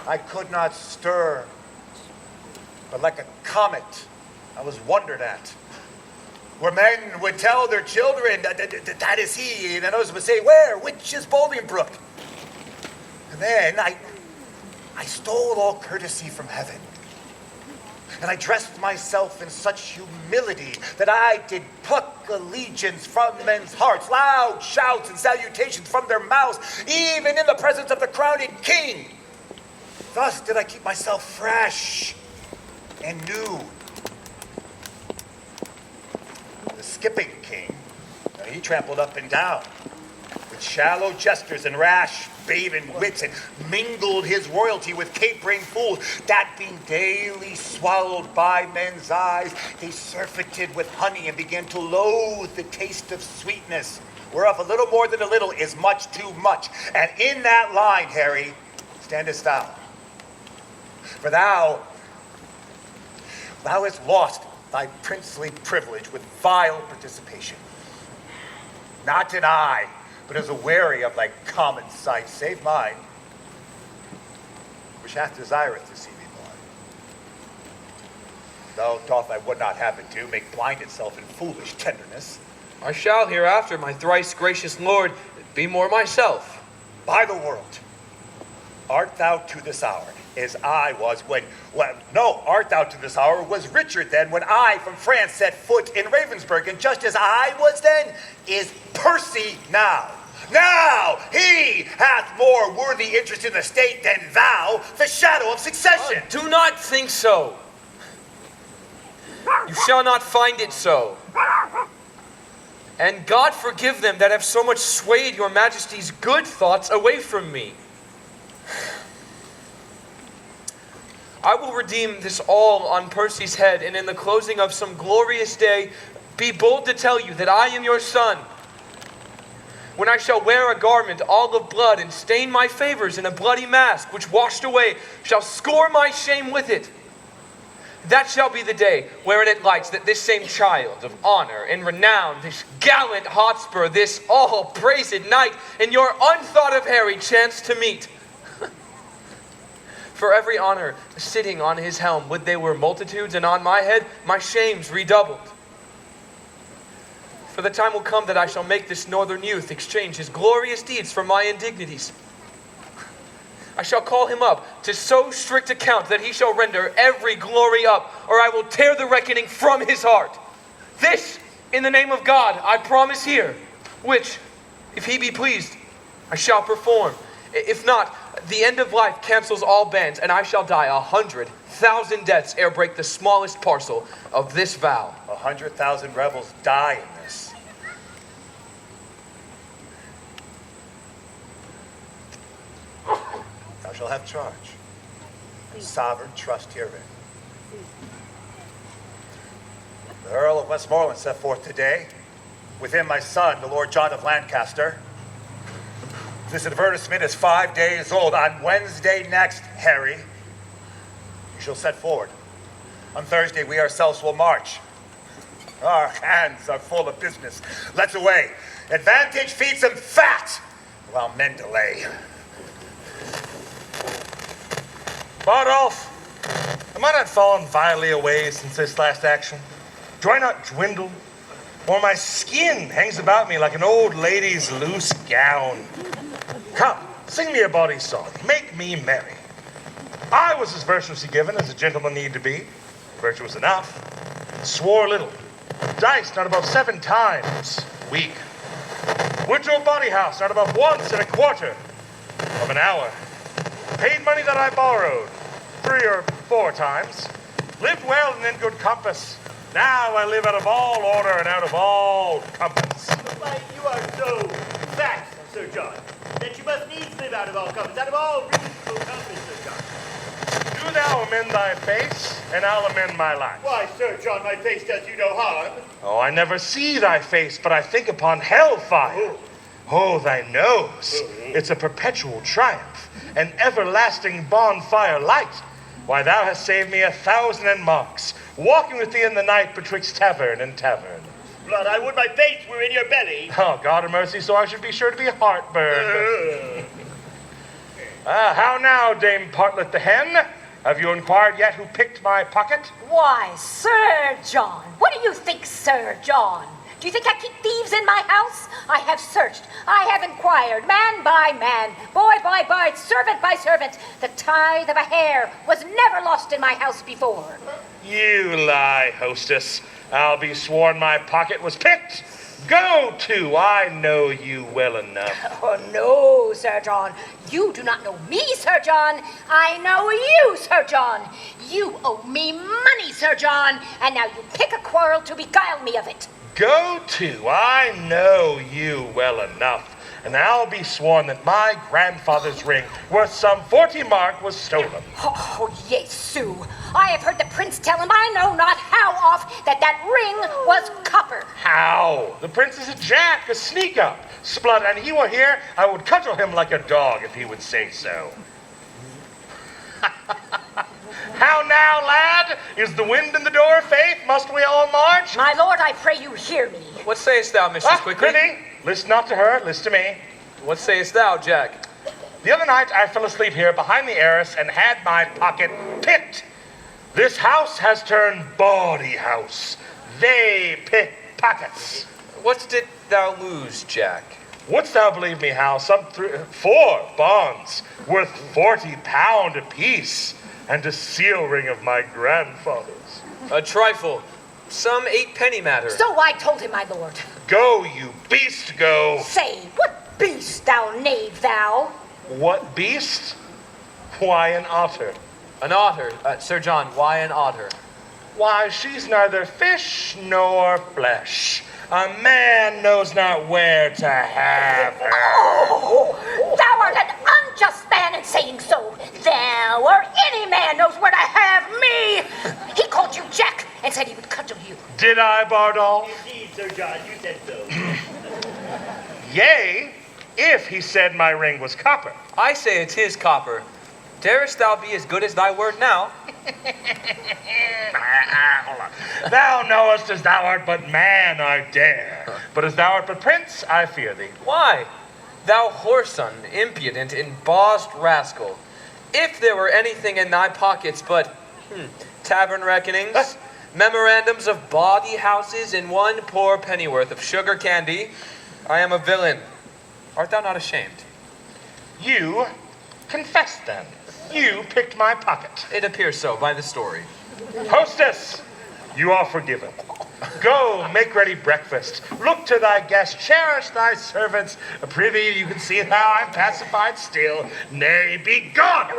I could not stir, but like a comet, I was wondered at. Where men would tell their children, that is he, and others would say, where, which is Bolingbroke? And then I stole all courtesy from heaven. And I dressed myself in such humility that I did pluck allegiance from men's hearts, loud shouts and salutations from their mouths, even in the presence of the crowned king. Thus did I keep myself fresh and new. The skipping king, he trampled up and down with shallow gestures and rash baven wits, and mingled his royalty with capering fools, that being daily swallowed by men's eyes, they surfeited with honey and began to loathe the taste of sweetness, whereof a little more than a little is much too much. And in that line, Harry, standest thou. For thou hast lost thy princely privilege with vile participation. Not an eye, but as a wary of thy common sight, save mine, which hath desireth to see thee born. Though doth I would not have it do, make blind itself in foolish tenderness. I shall hereafter, my thrice gracious lord, be more myself. By the world, art thou to this hour as I was when, art thou to this hour was Richard then when I from France set foot in Ravensburg, and just as I was then, is Percy now. Now he hath more worthy interest in the state than thou, the shadow of succession. Do not think so. You shall not find it so. And God forgive them that have so much swayed your majesty's good thoughts away from me. I will redeem this all on Percy's head, and in the closing of some glorious day, be bold to tell you that I am your son. When I shall wear a garment all of blood, and stain my favors in a bloody mask, which washed away shall score my shame with it. That shall be the day wherein it lights that this same child of honor and renown, this gallant Hotspur, this all-praised knight, and your unthought of Harry chance to meet. For every honor sitting on his helm, would they were multitudes, and on my head my shames redoubled. For the time will come that I shall make this northern youth exchange his glorious deeds for my indignities. I shall call him up to so strict account that he shall render every glory up, or I will tear the reckoning from his heart. This, in the name of God, I promise here, which, if he be pleased, I shall perform. If not, the end of life cancels all bands, and I shall die 100,000 deaths ere break the smallest parcel of this vow. 100,000 rebels die in this. Thou shalt have charge. Sovereign trust herein. The Earl of Westmoreland set forth today, with him my son, the Lord John of Lancaster. This advertisement is 5 days old. On Wednesday next, Harry, you shall set forward. On Thursday, we ourselves will march. Our hands are full of business. Let's away. Advantage feeds them fat, while men delay. Bardolph, am I not fallen vilely away since this last action? Do I not dwindle? Or my skin hangs about me like an old lady's loose gown? Come, sing me a bawdy song. Make me merry. I was as virtuously given as a gentleman need to be. Virtuous enough. Swore little. Dice not above 7 times a week. Went to a bawdy house not above once in a quarter of an hour. Paid money that I borrowed 3 or 4 times. Lived well and in good compass. Now I live out of all order and out of all compass. Why, you are so fat, Sir John, that you must needs live out of all compass, out of all reasonable compass, Sir John. Do thou amend thy face, and I'll amend my life. Why, Sir John, my face does you no harm. Oh, I never see thy face, but I think upon hellfire. Oh, thy nose. It's a perpetual triumph, an everlasting bonfire light. Why, thou hast saved me 1,000 marks, walking with thee in the night betwixt tavern and tavern. Blood, I would my face were in your belly. Oh, God of mercy, so I should be sure to be heartburned. How now, Dame Partlet the hen? Have you inquired yet who picked my pocket? Why, Sir John. What do you think, Sir John? Do you think I keep thieves in my house? I have searched. I have inquired, man by man, boy by boy, servant by servant. The tithe of a hair was never lost in my house before. You lie, hostess. I'll be sworn my pocket was picked. Go to, I know you well enough. Oh, no, Sir John. You do not know me, Sir John. I know you, Sir John. You owe me money, Sir John, and now you pick a quarrel to beguile me of it. Go to, I know you well enough, and I'll be sworn that my grandfather's ring, worth some 40 mark, was stolen. Oh, Jesu. I have heard the prince tell him I know not how oft that ring was copper. How? The prince is a jack, a sneak-up. Splud, and he were here, I would cudgel him like a dog if he would say so. How now, lad? Is the wind in the door, faith? Must we all march? My lord, I pray you hear me. What sayest thou, Mistress Quickly? Prithee, listen not to her, listen to me. What sayest thou, Jack? The other night I fell asleep here behind the arras and had my pocket picked. This house has turned bawdy house. They pick pockets. What did thou lose, Jack? Wouldst thou believe me, Hal? Some 4 bonds worth £40 apiece, and a seal ring of my grandfather's. A trifle. Some 8-penny matter. So I told him, my lord. Go, you beast, go. Say, what beast, thou knave, thou? What beast? Why, an otter. An otter. Sir John, why an otter? Why, she's neither fish nor flesh. A man knows not where to have her. Oh, thou art an unjust man in saying so. Thou or any man knows where to have me. He called you Jack and said he would cudgel you. Did I, Bardolph? Indeed, Sir John, you said so. Yea, if he said my ring was copper. I say it is copper. Darest thou be as good as thy word now? Thou knowest as thou art but man, I dare. But as thou art but prince, I fear thee. Why? Thou whoreson, impudent, embossed rascal. If there were anything in thy pockets but tavern reckonings, memorandums of bawdy houses, and 1 poor pennyworth of sugar candy, I am a villain. Art thou not ashamed? You confess then. You picked my pocket. It appears so by the story. Hostess, you are forgiven. Go, make ready breakfast. Look to thy guests, cherish thy servants. Prithee, you can see how I'm pacified still. Nay, be gone!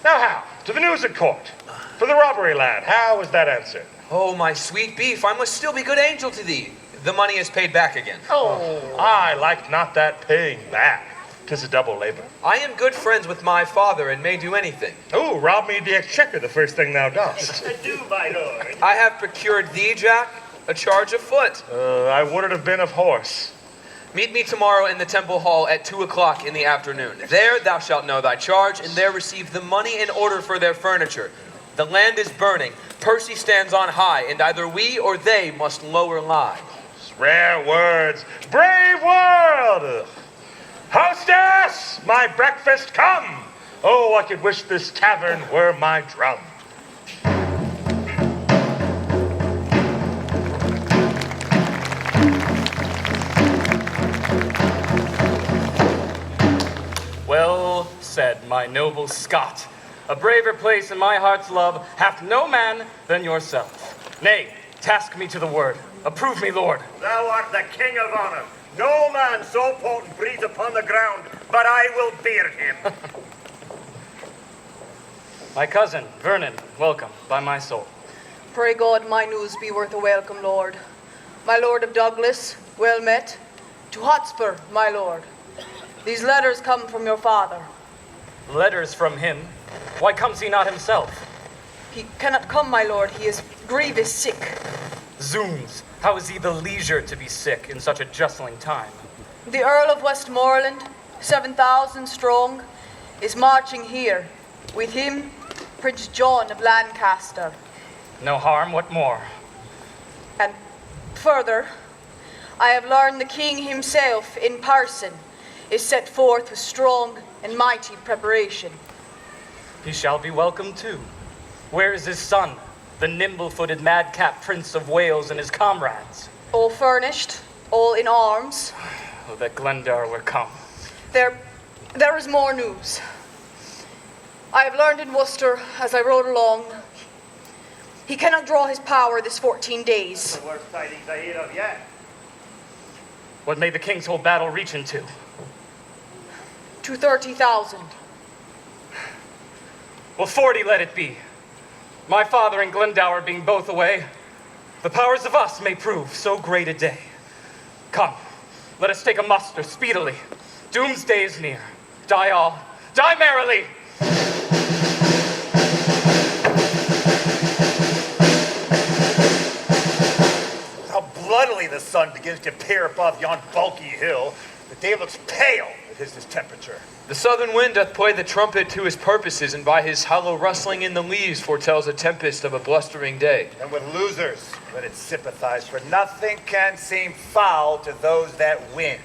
Now how? To the news at court. For the robbery, lad, how was that answered? Oh, my sweet beef, I must still be good angel to thee. The money is paid back again. Oh, I like not that paying back. 'Tis a double labor. I am good friends with my father and may do anything. Oh, rob me the exchequer the first thing thou dost. Do, my lord. I have procured thee, Jack, a charge of foot. I would it have been of horse. Meet me tomorrow in the temple hall at 2 o'clock in the afternoon. There thou shalt know thy charge, and there receive the money in order for their furniture. The land is burning. Percy stands on high, and either we or they must lower lie. Rare words. Brave world! Hostess, my breakfast come! Oh, I could wish this tavern were my drum. Well said, my noble Scot. A braver place in my heart's love hath no man than yourself. Nay, task me to the word. Approve me, Lord. Thou art the king of honor. No man so potent breathes upon the ground, but I will beard him. My cousin, Vernon, welcome, by my soul. Pray God my news be worth a welcome, Lord. My Lord of Douglas, well met. To Hotspur, my lord. These letters come from your father. Letters from him? Why comes he not himself? He cannot come, my lord. He is grievous sick. Zoons, how is he the leisure to be sick in such a justling time? The Earl of Westmoreland, 7,000 strong, is marching here. With him, Prince John of Lancaster. No harm, what more? And further, I have learned the king himself in person is set forth with strong and mighty preparation. He shall be welcome too. Where is his son, the nimble-footed madcap Prince of Wales and his comrades? All furnished, all in arms. Oh, that Glendower were come. There is more news. I have learned in Worcester, as I rode along, he cannot draw his power this 14 days. The worst tidings I hear of yet. What may the king's whole battle reach into? To 30,000. Well, 40 let it be. My father and Glendower being both away, the powers of us may prove so great a day. Come, let us take a muster speedily. Doomsday is near. Die all, die merrily! How bloodily the sun begins to peer above yon bulky hill. The day looks pale at his temperature. The southern wind doth play the trumpet to his purposes, and by his hollow rustling in the leaves foretells a tempest of a blustering day. And with losers, let it sympathize, for nothing can seem foul to those that win.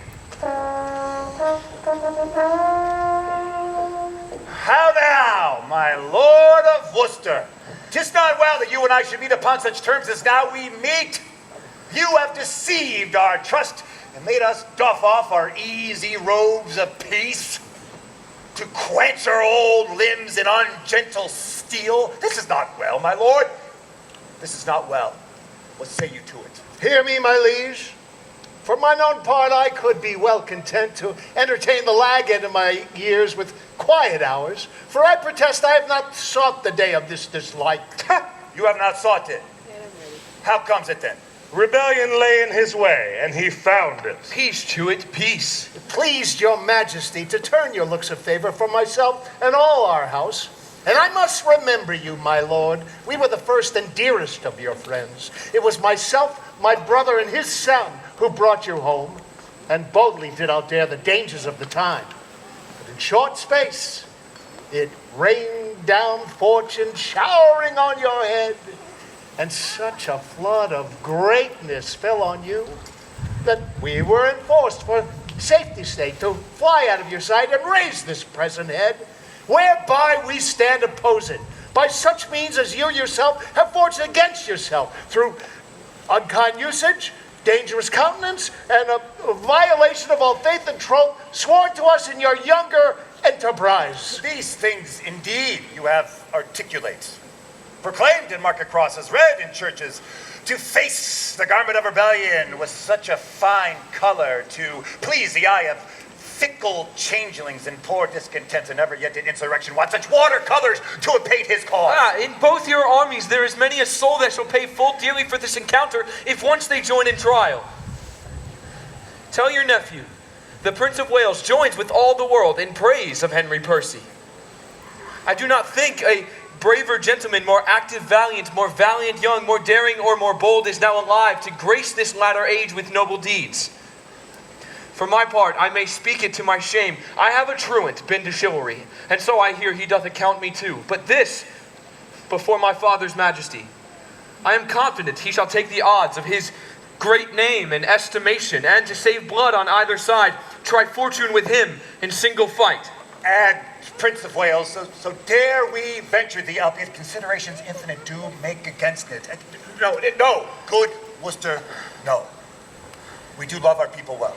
How now, my Lord of Worcester? 'Tis not well that you and I should meet upon such terms as now we meet. You have deceived our trust and made us doff off our easy robes of peace to quench our old limbs in ungentle steel. This is not well, my lord. This is not well. What say you to it? Hear me, my liege. For mine own part, I could be well content to entertain the lag end of my years with quiet hours, for I protest I have not sought the day of this dislike. You have not sought it. How comes it then? Rebellion lay in his way, and he found it. Peace to it, peace. It pleased your majesty to turn your looks of favor from myself and all our house. And I must remember you, my lord. We were the first and dearest of your friends. It was myself, my brother, and his son who brought you home, and boldly did outdare the dangers of the time. But in short space, it rained down fortune showering on your head, and such a flood of greatness fell on you that we were enforced for safety's sake to fly out of your sight and raise this present head, whereby we stand opposed by such means as you yourself have forged against yourself through unkind usage, dangerous countenance, and a violation of all faith and troth sworn to us in your younger enterprise. These things indeed you have articulate, proclaimed in market crosses, read in churches, to face the garment of rebellion with such a fine color to please the eye of fickle changelings and poor discontents, and never yet did insurrection want such watercolors to abate his cause. In both your armies there is many a soul that shall pay full dearly for this encounter if once they join in trial. Tell your nephew the Prince of Wales joins with all the world in praise of Henry Percy. I do not think a braver gentleman, more active, more valiant young, more daring, or more bold is now alive to grace this latter age with noble deeds. For my part, I may speak it to my shame. I have a truant been to chivalry, and so I hear he doth account me too. But this, before my father's majesty, I am confident he shall take the odds of his great name and estimation, and to save blood on either side, try fortune with him in single fight. And Prince of Wales, so dare we venture thee, albeit considerations infinite do make against it. No, good Worcester, no. We do love our people well.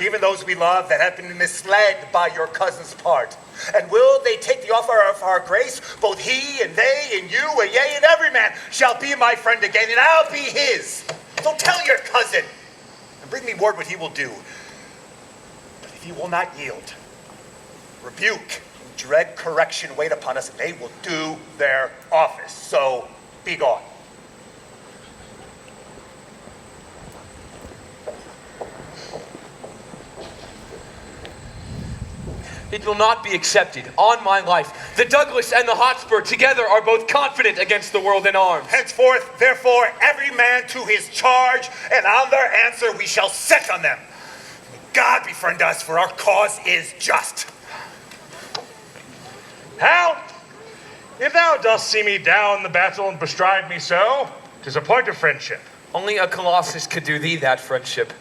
Even those we love that have been misled by your cousin's part. And will they take the offer of our grace? Both he and they and you, and yea, and every man shall be my friend again, and I'll be his. So tell your cousin, and bring me word what he will do. But if he will not yield, rebuke and dread correction wait upon us, and they will do their office. So be gone. It will not be accepted, on my life. The Douglas and the Hotspur together are both confident against the world in arms. Henceforth, therefore, every man to his charge, and on their answer we shall set on them. May God befriend us, for our cause is just. Hal, if thou dost see me down the battle and bestride me so, 'tis a point of friendship. Only a Colossus could do thee that friendship.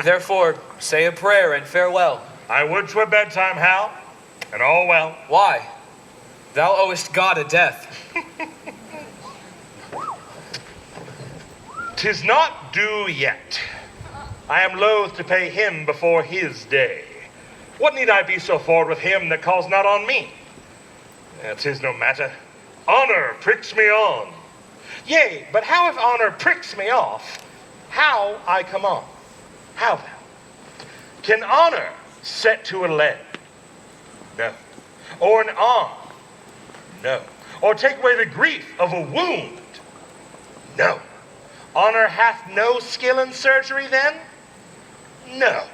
Therefore, say a prayer and farewell. I would 'twere bedtime, Hal, and all well. Why? Thou owest God a death. 'Tis not due yet. I am loath to pay him before his day. What need I be so forward with him that calls not on me? 'Tis no matter. Honor pricks me on. Yea, but how if honor pricks me off, how I come on? How then? Can honor set to a leg? No. Or an arm? No. Or take away the grief of a wound? No. Honor hath no skill in surgery then? No.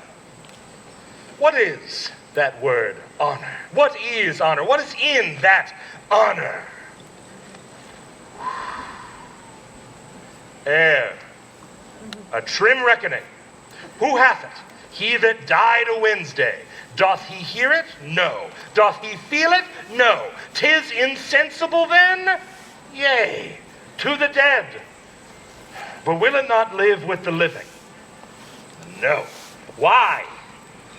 What is that word, honor? What is honor? What is in that honor? Ere a trim reckoning, who hath it? He that died a Wednesday. Doth he hear it? No. Doth he feel it? No. 'Tis insensible then? Yea, to the dead. But will it not live with the living? No. Why?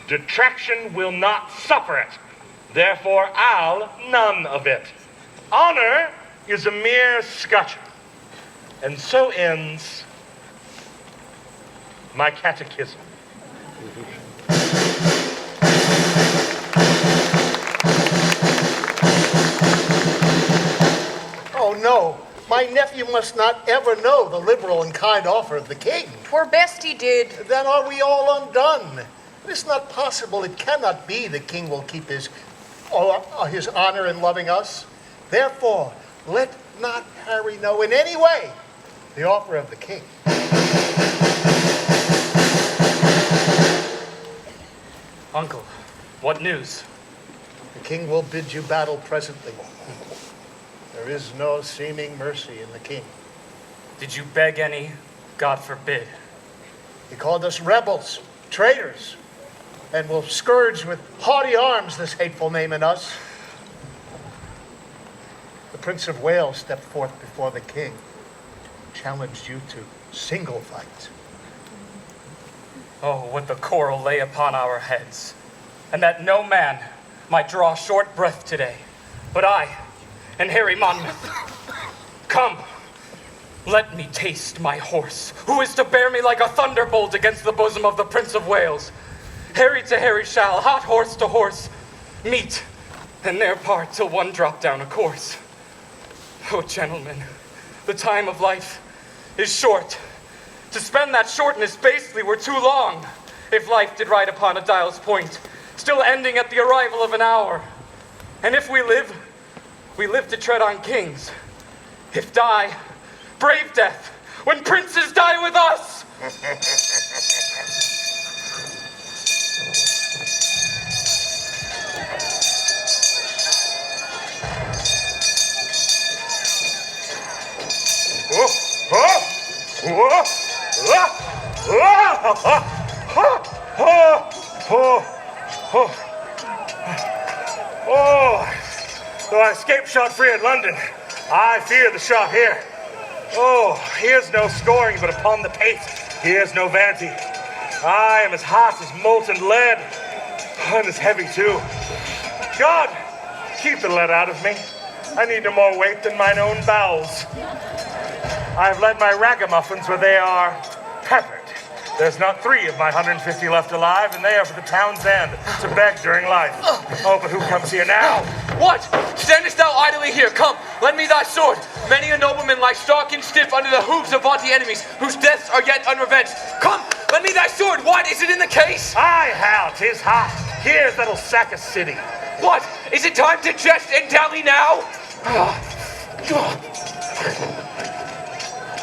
Detraction will not suffer it. Therefore I'll none of it. Honor is a mere scutcheon. And so ends my catechism. Oh no, my nephew must not ever know the liberal and kind offer of the king. 'Twere best he did. Then are we all undone? It is not possible. It cannot be the king will keep his honor in loving us. Therefore, let not Harry know in any way the offer of the king. Uncle, what news? The king will bid you battle presently. There is no seeming mercy in the king. Did you beg any? God forbid. He called us rebels, traitors, and will scourge with haughty arms this hateful name in us. The Prince of Wales stepped forth before the king, challenged you to single fight. Oh, would the coral lay upon our heads, and that no man might draw short breath today, but I and Harry Monmouth. Come, let me taste my horse, who is to bear me like a thunderbolt against the bosom of the Prince of Wales. Harry to Harry shall, hot horse to horse, meet, and ne'er part till one drop down a course. Oh, gentlemen, the time of life is short. To spend that shortness basely were too long, if life did ride upon a dial's point, still ending at the arrival of an hour. And if we live to tread on kings. If die, brave death, when princes die with us! Though I escaped shot-free in London, I fear the shot here. Oh, here's no scoring but upon the pace. Here's no vanity. I am as hot as molten lead, and as heavy too. God, keep the lead out of me. I need no more weight than mine own bowels. I have led my ragamuffins where they are peppered. There's not 3 of my 150 left alive, and they are for the town's end to beg during life. Oh, but who comes here now? What? Standest thou idly here? Come, lend me thy sword. Many a nobleman lies stark and stiff under the hoofs of vaunty enemies, whose deaths are yet unrevenged. Come, lend me thy sword. What? Is it in the case? Aye, Hal, 'tis hot. Here's that'll sack a city. What? Is it time to jest and dally now?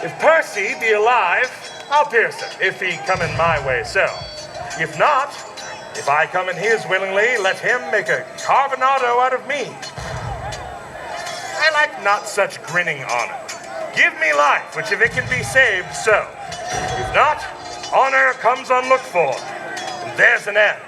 If Percy be alive, I'll pierce him, if he come in my way so. If not, if I come in his willingly, let him make a carbonado out of me. I like not such grinning honor. Give me life, which if it can be saved, so. If not, honor comes unlooked for, and there's an end.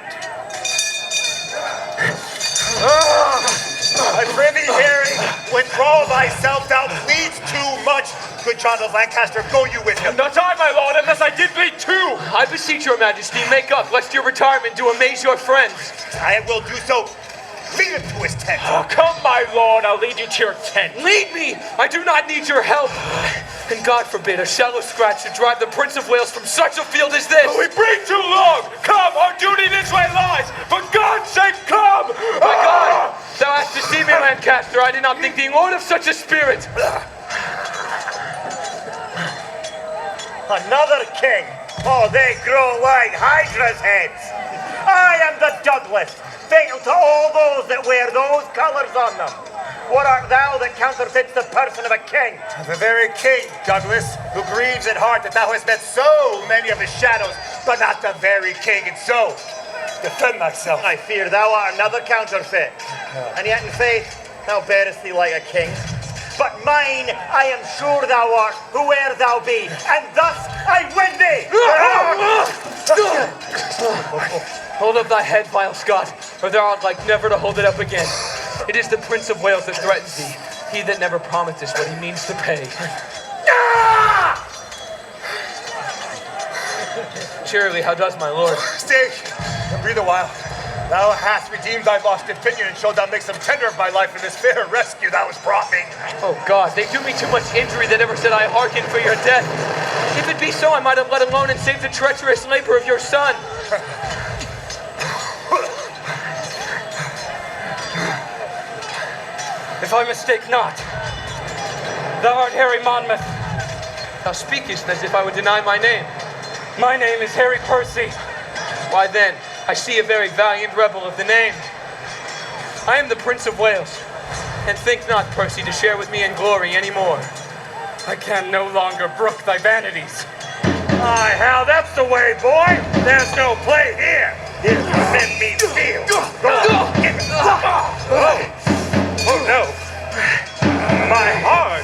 I prithee, Harry, withdraw thyself, thou bleeds too much. Good John of Lancaster, go you with him. Not I, my lord, unless I did bleed too. I beseech your majesty, make up, lest your retirement do amaze your friends. I will do so. Lead him to his tent. Oh, come, my lord, I'll lead you to your tent. Lead me! I do not need your help. And God forbid a shallow scratch should drive the Prince of Wales from such a field as this. We bring too long. Come, our duty this way lies. For God's sake, come. My God, thou hast deceived me, Lancaster. I did not think thee aught of such a spirit. Another king. Oh, they grow like Hydra's heads. I am the Douglas, fatal to all those that wear those colours on them. What art thou that counterfeits the person of a king? The very king, Douglas, who grieves at heart that thou hast met so many of his shadows, but not the very king, and so defend thyself. I fear thou art another counterfeit. And yet in faith, thou bearest thee like a king. But mine, I am sure thou art, whoe'er thou be, and thus I win thee! Hold up thy head, vile Scot, or thou art like never to hold it up again. It is the Prince of Wales that threatens thee, he that never promises what he means to pay. Cheerily, how does my lord? Stay and breathe a while. Thou hast redeemed thy lost opinion and showed thou make some tender of my life in this fair rescue thou hast brought me. Oh God, they do me too much injury that ever said I hearken for your death. If it be so, I might have let alone and saved the treacherous labor of your son. If I mistake not, thou art Harry Monmouth. Thou speakest as if I would deny my name. My name is Harry Percy. Why then, I see a very valiant rebel of the name. I am the Prince of Wales, and think not, Percy, to share with me in glory any more. I can no longer brook thy vanities. Aye, Hal, that's the way, boy. There's no play here. Here's the men meet field. Go, get it. Oh, no. My heart.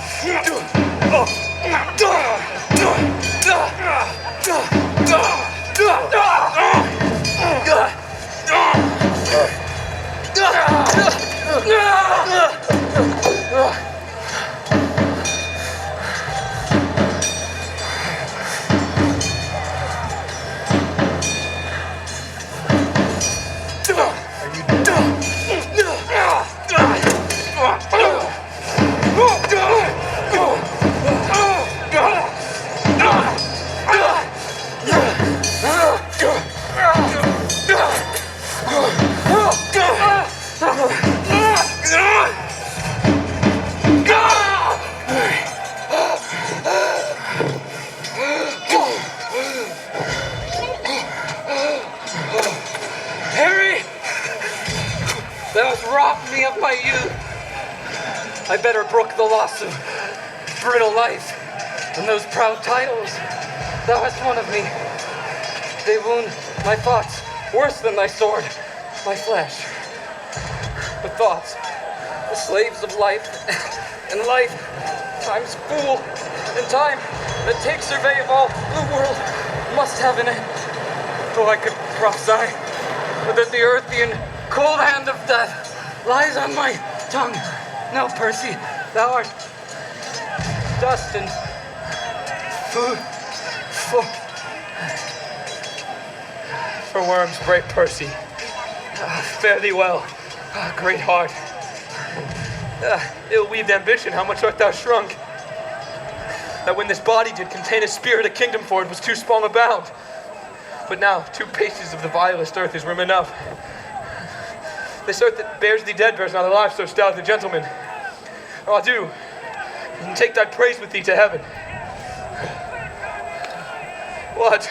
Harry! Thou hast robbed me of my youth. I better brook the loss of brittle life than those proud titles. Thou hast one of me. They wound my thoughts worse than thy sword, my flesh. But thoughts, the slaves of life, and life, time's fool, and time that takes survey of all the world must have an end. Though I could prophesy that the earthy and cold hand of death lies on my tongue. Now, Percy, thou art dust and food for worms, brave Percy. Fare thee well, great heart. Ill-weaved ambition, how much art thou shrunk? That when this body did contain a spirit, a kingdom for it was too small a bound. But now 2 paces of the vilest earth is room enough. This earth that bears thee dead bears not alive so stout a gentleman. Adieu, and take thy praise with thee to heaven. What?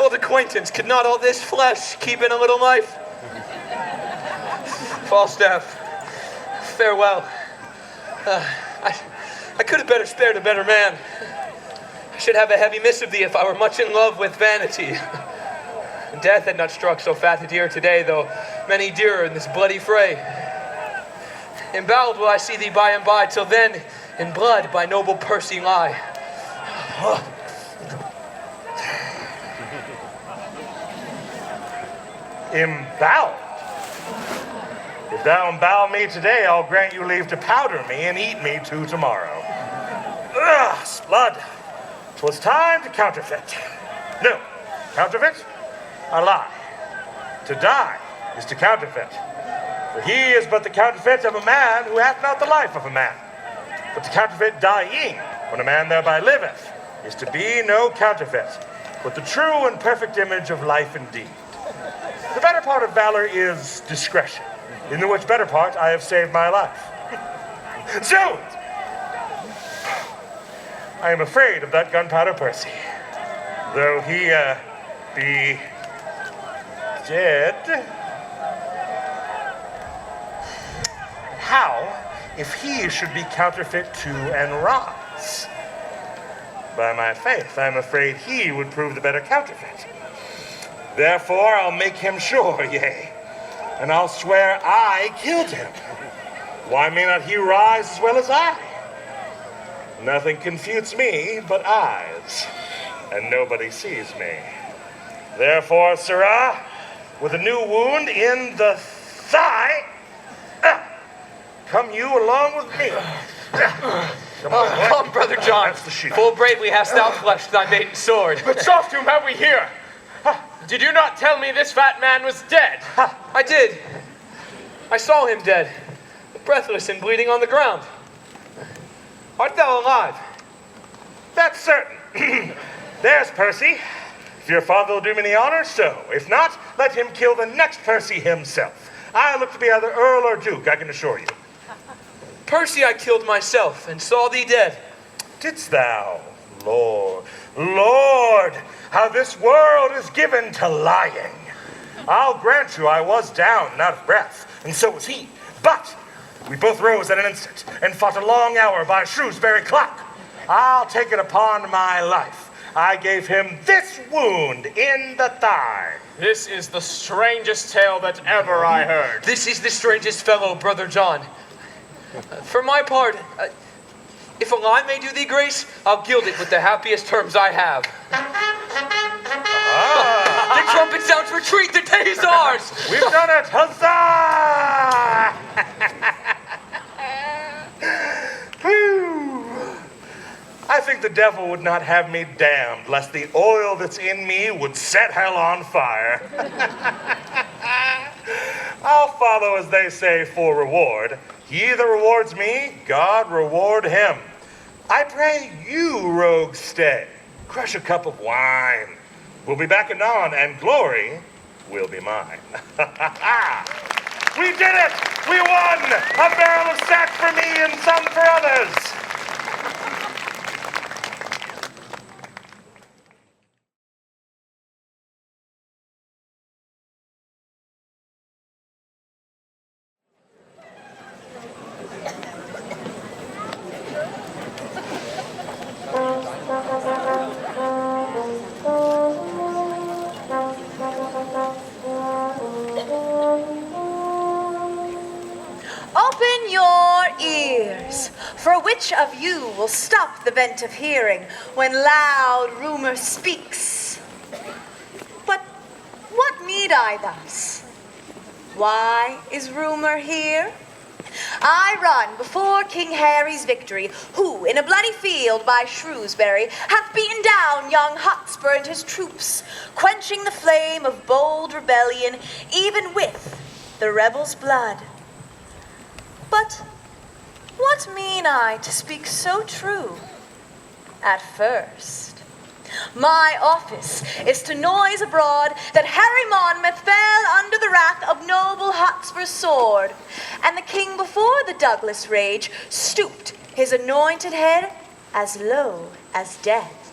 Old acquaintance, could not all this flesh keep in a little life? Falstaff, farewell. I could have better spared a better man. I should have a heavy miss of thee if I were much in love with vanity. Death had not struck so fat a deer today, though many dearer in this bloody fray. Emboweled will I see thee by and by, till then in blood by noble Percy lie. Emboweled? If thou embow me today, I'll grant you leave to powder me and eat me too tomorrow. Ugh, blood. 'Twas time to counterfeit. No, counterfeit? A lie. To die is to counterfeit. For he is but the counterfeit of a man who hath not the life of a man. But to counterfeit dying, when a man thereby liveth, is to be no counterfeit, but the true and perfect image of life indeed. The better part of valor is discretion, in the which better part I have saved my life. So, I am afraid of that gunpowder Percy, though he be dead. How if he should be counterfeit too and rise? By my faith, I'm afraid he would prove the better counterfeit. Therefore, I'll make him sure, yea, and I'll swear I killed him. Why may not he rise as well as I? Nothing confutes me but eyes, and nobody sees me. Therefore, sirrah, with a new wound in the thigh, come you along with me. Come, Brother John. That's the sheep. Full bravely hast thou fleshed thy maiden sword. But soft whom have we here? Did you not tell me this fat man was dead? I did. I saw him dead, breathless and bleeding on the ground. Art thou alive? That's certain. There's Percy. If your father will do me the honor, so. If not, let him kill the next Percy himself. I look to be either Earl or Duke, I can assure you. Percy I killed myself, and saw thee dead. Didst thou? Lord, Lord, how this world is given to lying. I'll grant you I was down and out of breath, and so was he. But we both rose at an instant and fought a long hour by Shrewsbury clock. I'll take it upon my life. I gave him this wound in the thigh. This is the strangest tale that ever I heard. This is the strangest fellow, Brother John. For my part, if a lie may do thee grace, I'll gild it with the happiest terms I have. The trumpet sounds retreat, the day is ours! We've done it! Huzzah! Whew. I think the devil would not have me damned, lest the oil that's in me would set hell on fire. I'll follow, as they say, for reward. He that rewards me, God reward him. I pray you, rogue, stay. Crush a cup of wine. We'll be back anon, and glory will be mine. We did it! We won! A barrel of sack for me and some for others! Open your ears, For which of you will stop the vent of hearing when loud rumor speaks? But what need I thus? Why is rumor here? I run before King Harry's victory, who in a bloody field by Shrewsbury hath beaten down young Hotspur and his troops, quenching the flame of bold rebellion, even with the rebels' blood. But what mean I to speak so true at first? My office is to noise abroad that Harry Monmouth fell under the wrath of noble Hotspur's sword, and the king before the Douglas rage stooped his anointed head as low as death.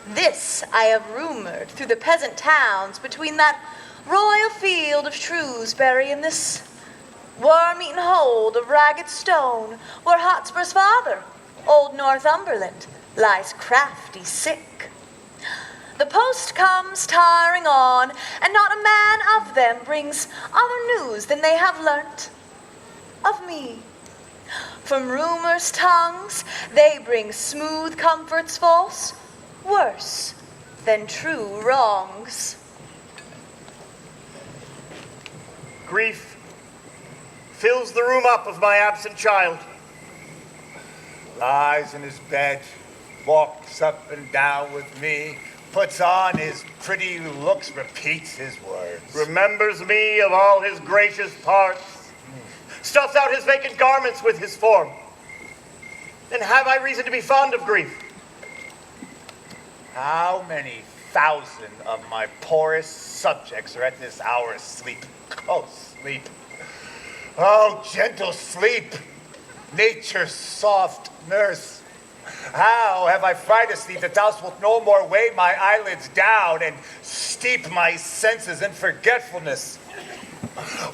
This I have rumored through the peasant towns between that royal field of Shrewsbury and this worm-eaten hold of Ragged Stone, where Hotspur's father, old Northumberland, lies crafty sick. The post comes tiring on, and not a man of them brings other news than they have learnt of me. From rumor's tongues they bring smooth comforts false, worse than true wrongs. Grief fills the room up of my absent child. Lies in his bed, walks up and down with me, puts on his pretty looks, repeats his words. Remembers me of all his gracious parts, stuffs out his vacant garments with his form. Then have I reason to be fond of grief? How many thousand of my poorest subjects are at this hour asleep? Oh, sleep. Oh, gentle sleep, nature's soft nurse. How have I frighted sleep that thou wilt no more weigh my eyelids down and steep my senses in forgetfulness?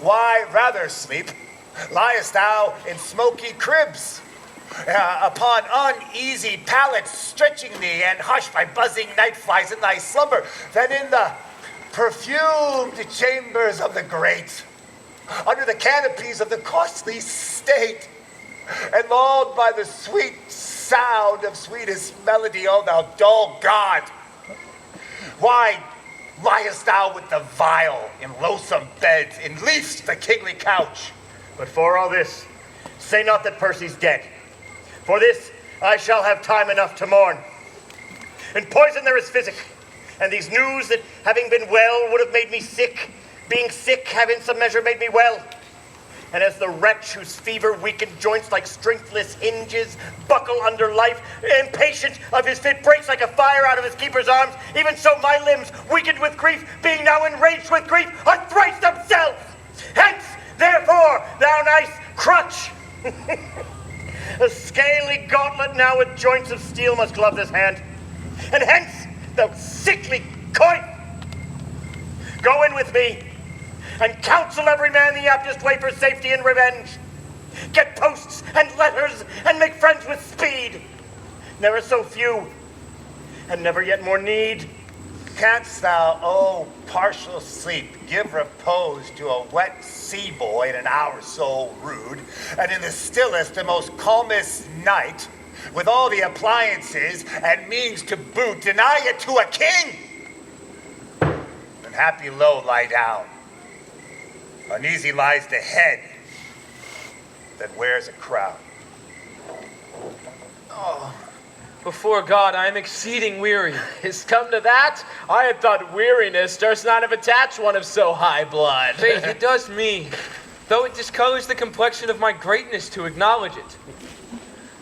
Why, rather, sleep, liest thou in smoky cribs, upon uneasy pallets stretching thee, and hushed by buzzing night flies in thy slumber, than in the perfumed chambers of the great, under the canopies of the costly state, and lulled by the sweet sound of sweetest melody, O thou dull God? Why liest thou with the vile in loathsome beds, and leafst the kingly couch? But for all this, say not that Percy's dead. For this I shall have time enough to mourn. In poison there is physic, and these news that having been well would have made me sick, being sick have in some measure made me well. And as the wretch whose fever weakened joints like strengthless hinges buckle under life, impatient of his fit, breaks like a fire out of his keeper's arms, even so my limbs, weakened with grief, being now enraged with grief, unthrace themselves. Hence, therefore, thou nice crutch! A scaly gauntlet now with joints of steel must glove this hand. And hence, thou sickly coit! Go in with me, and counsel every man the aptest way for safety and revenge. Get posts and letters, and make friends with speed. Never so few, and never yet more need. Canst thou, O partial sleep, give repose to a wet sea boy in an hour so rude, and in the stillest and most calmest night, with all the appliances and means to boot, deny it to a king? Then happy low lie down. Uneasy lies the head that wears a crown. Before God, I am exceeding weary. It's come to that? I had thought weariness durst not have attached one of so high blood. Faith, it does me, though it discolors the complexion of my greatness to acknowledge it.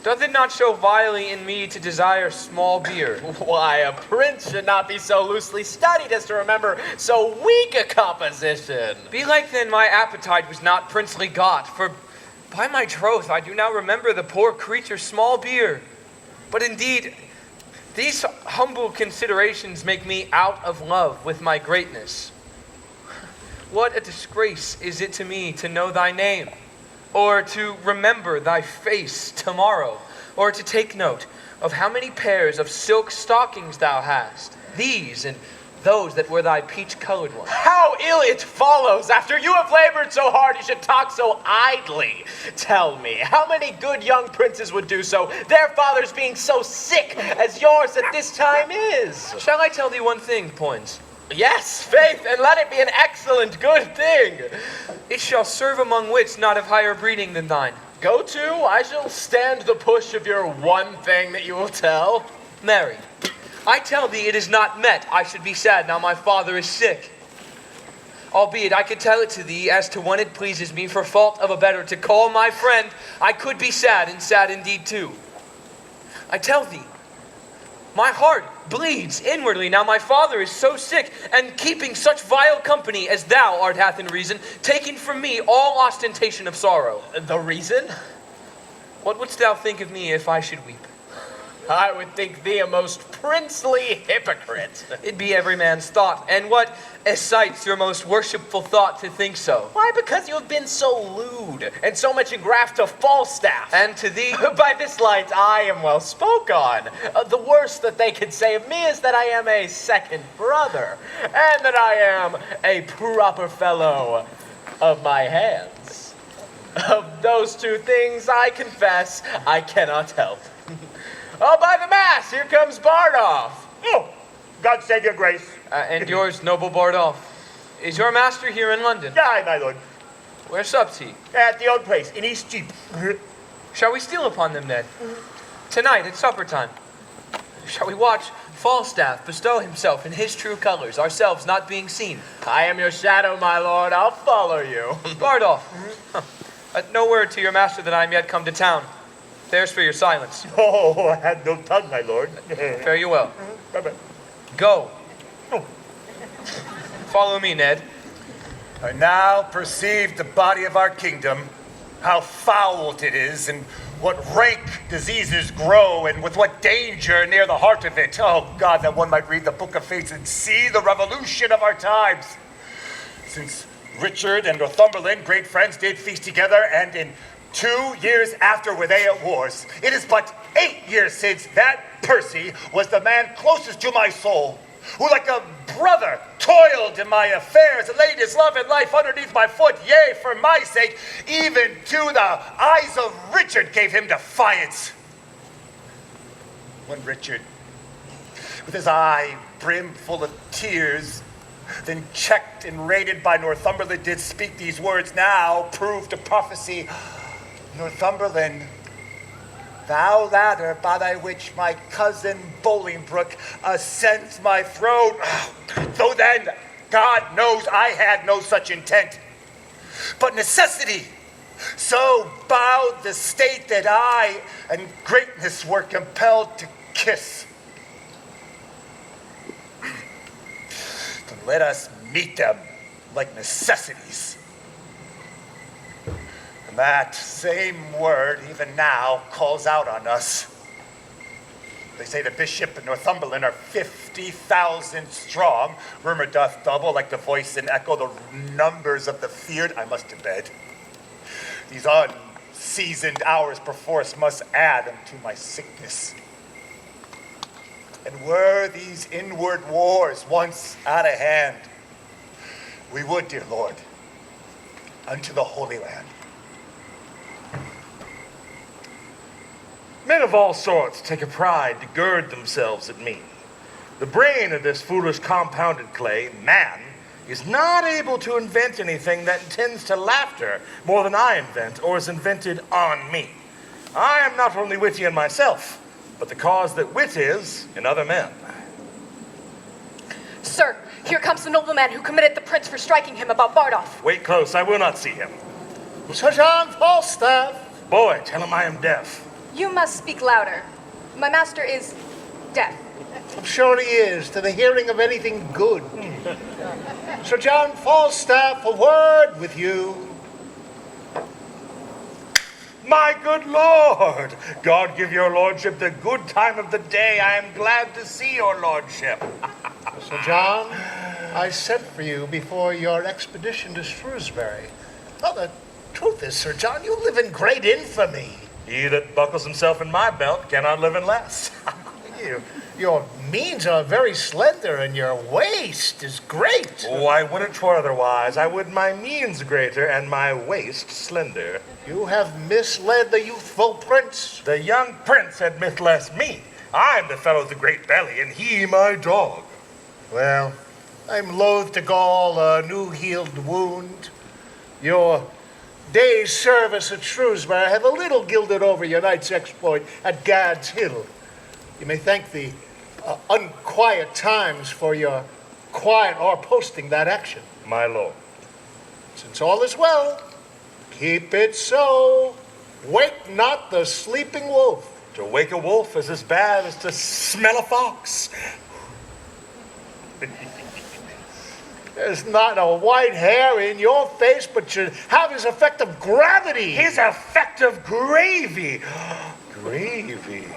Doth it not show vilely in me to desire small beer? Why, a prince should not be so loosely studied as to remember so weak a composition. Belike then my appetite was not princely got, for by my troth I do now remember the poor creature's small beer. But indeed, these humble considerations make me out of love with my greatness. What a disgrace is it to me to know thy name, or to remember thy face tomorrow, or to take note of how many pairs of silk stockings thou hast. These and those that were thy peach-colored ones. How ill it follows, after you have labored so hard, you should talk so idly. Tell me, how many good young princes would do so, their fathers being so sick as yours at this time is? Shall I tell thee one thing, Poins? Yes, faith, and let it be an excellent good thing. It shall serve among wits not of higher breeding than thine. Go to, I shall stand the push of your one thing that you will tell. Marry, I tell thee it is not met. I should be sad now my father is sick. Albeit I could tell it to thee as to when it pleases me for fault of a better to call my friend, I could be sad, and sad indeed too. I tell thee, my heart bleeds inwardly now my father is so sick, and keeping such vile company as thou art hath in reason, taking from me all ostentation of sorrow. The reason? What wouldst thou think of me if I should weep? I would think thee a most princely hypocrite. It be every man's thought, and what excites your most worshipful thought to think so? Why, because you have been so lewd, and so much engraft to Falstaff. And to thee? By this light I am well spoke on. The worst that they could say of me is that I am a second brother, and that I am a proper fellow of my hands. Of those two things, I confess, I cannot help. Oh, by the mass, here comes Bardolph. Oh, God save your grace. And yours, noble Bardolph. Is your master here in London? Aye, my lord. Where sups he? At the old place, in East Cheap. Shall we steal upon them, Ned? Tonight at supper time. Shall we watch Falstaff bestow himself in his true colors, ourselves not being seen? I am your shadow, my lord. I'll follow you. Bardolph, no word to your master that I am yet come to town. There's for your silence. Oh, I had no tongue, my lord. Fare you well. Bye-bye. Go. Follow me, Ned. I now perceive the body of our kingdom, how foul it is, and what rank diseases grow, and with what danger near the heart of it. Oh, God, that one might read the book of fates and see the revolution of our times. Since Richard and Northumberland, great friends, did feast together, and in 2 years after were they at wars. It is but 8 years since that Percy was the man closest to my soul, who like a brother toiled in my affairs and laid his love and life underneath my foot. Yea, for my sake, even to the eyes of Richard gave him defiance. When Richard, with his eye brimful of tears, then checked and rated by Northumberland, did speak these words, now proved to prophecy. Northumberland, thou ladder by thy which my cousin Bolingbroke ascends my throne. Though then, God knows I had no such intent. But necessity so bowed the state that I and greatness were compelled to kiss. Then let us meet them like necessities. And that same word even now calls out on us. They say the bishop and Northumberland are 50,000 strong. Rumor doth double like the voice and echo the numbers of the feared. I must to bed. These unseasoned hours perforce must add unto my sickness. And were these inward wars once out of hand, we would, dear Lord, unto the Holy Land. Men of all sorts take a pride to gird themselves at me. The brain of this foolish compounded clay, man, is not able to invent anything that tends to laughter more than I invent or is invented on me. I am not only witty in myself, but the cause that wit is in other men. Sir, here comes the nobleman who committed the prince for striking him about Bardolph. Wait close, I will not see him. Sir John Falstaff. Boy, tell him I am deaf. You must speak louder. My master is deaf. I'm sure he is, to the hearing of anything good. Sir John Falstaff, a word with you. My good lord, God give your lordship the good time of the day. I am glad to see your lordship. Sir John, I sent for you before your expedition to Shrewsbury. Well, the truth is, Sir John, you live in great infamy. He that buckles himself in my belt cannot live in less. Your means are very slender, and your waist is great. Oh, I wouldn't twere otherwise. I would my means greater and my waist slender. You have misled the youthful prince. The young prince had misled me. I'm the fellow with the great belly, and he my dog. Well, I'm loath to gall a new-healed wound. Your day's service at Shrewsbury have a little gilded over your night's exploit at Gad's Hill. You may thank the unquiet times for your quiet or posting that action. My lord. Since all is well, keep it so. Wake not the sleeping wolf. To wake a wolf is as bad as to smell a fox. There's not a white hair in your face, but should have his effect of gravity. His effect of gravy. Gravy.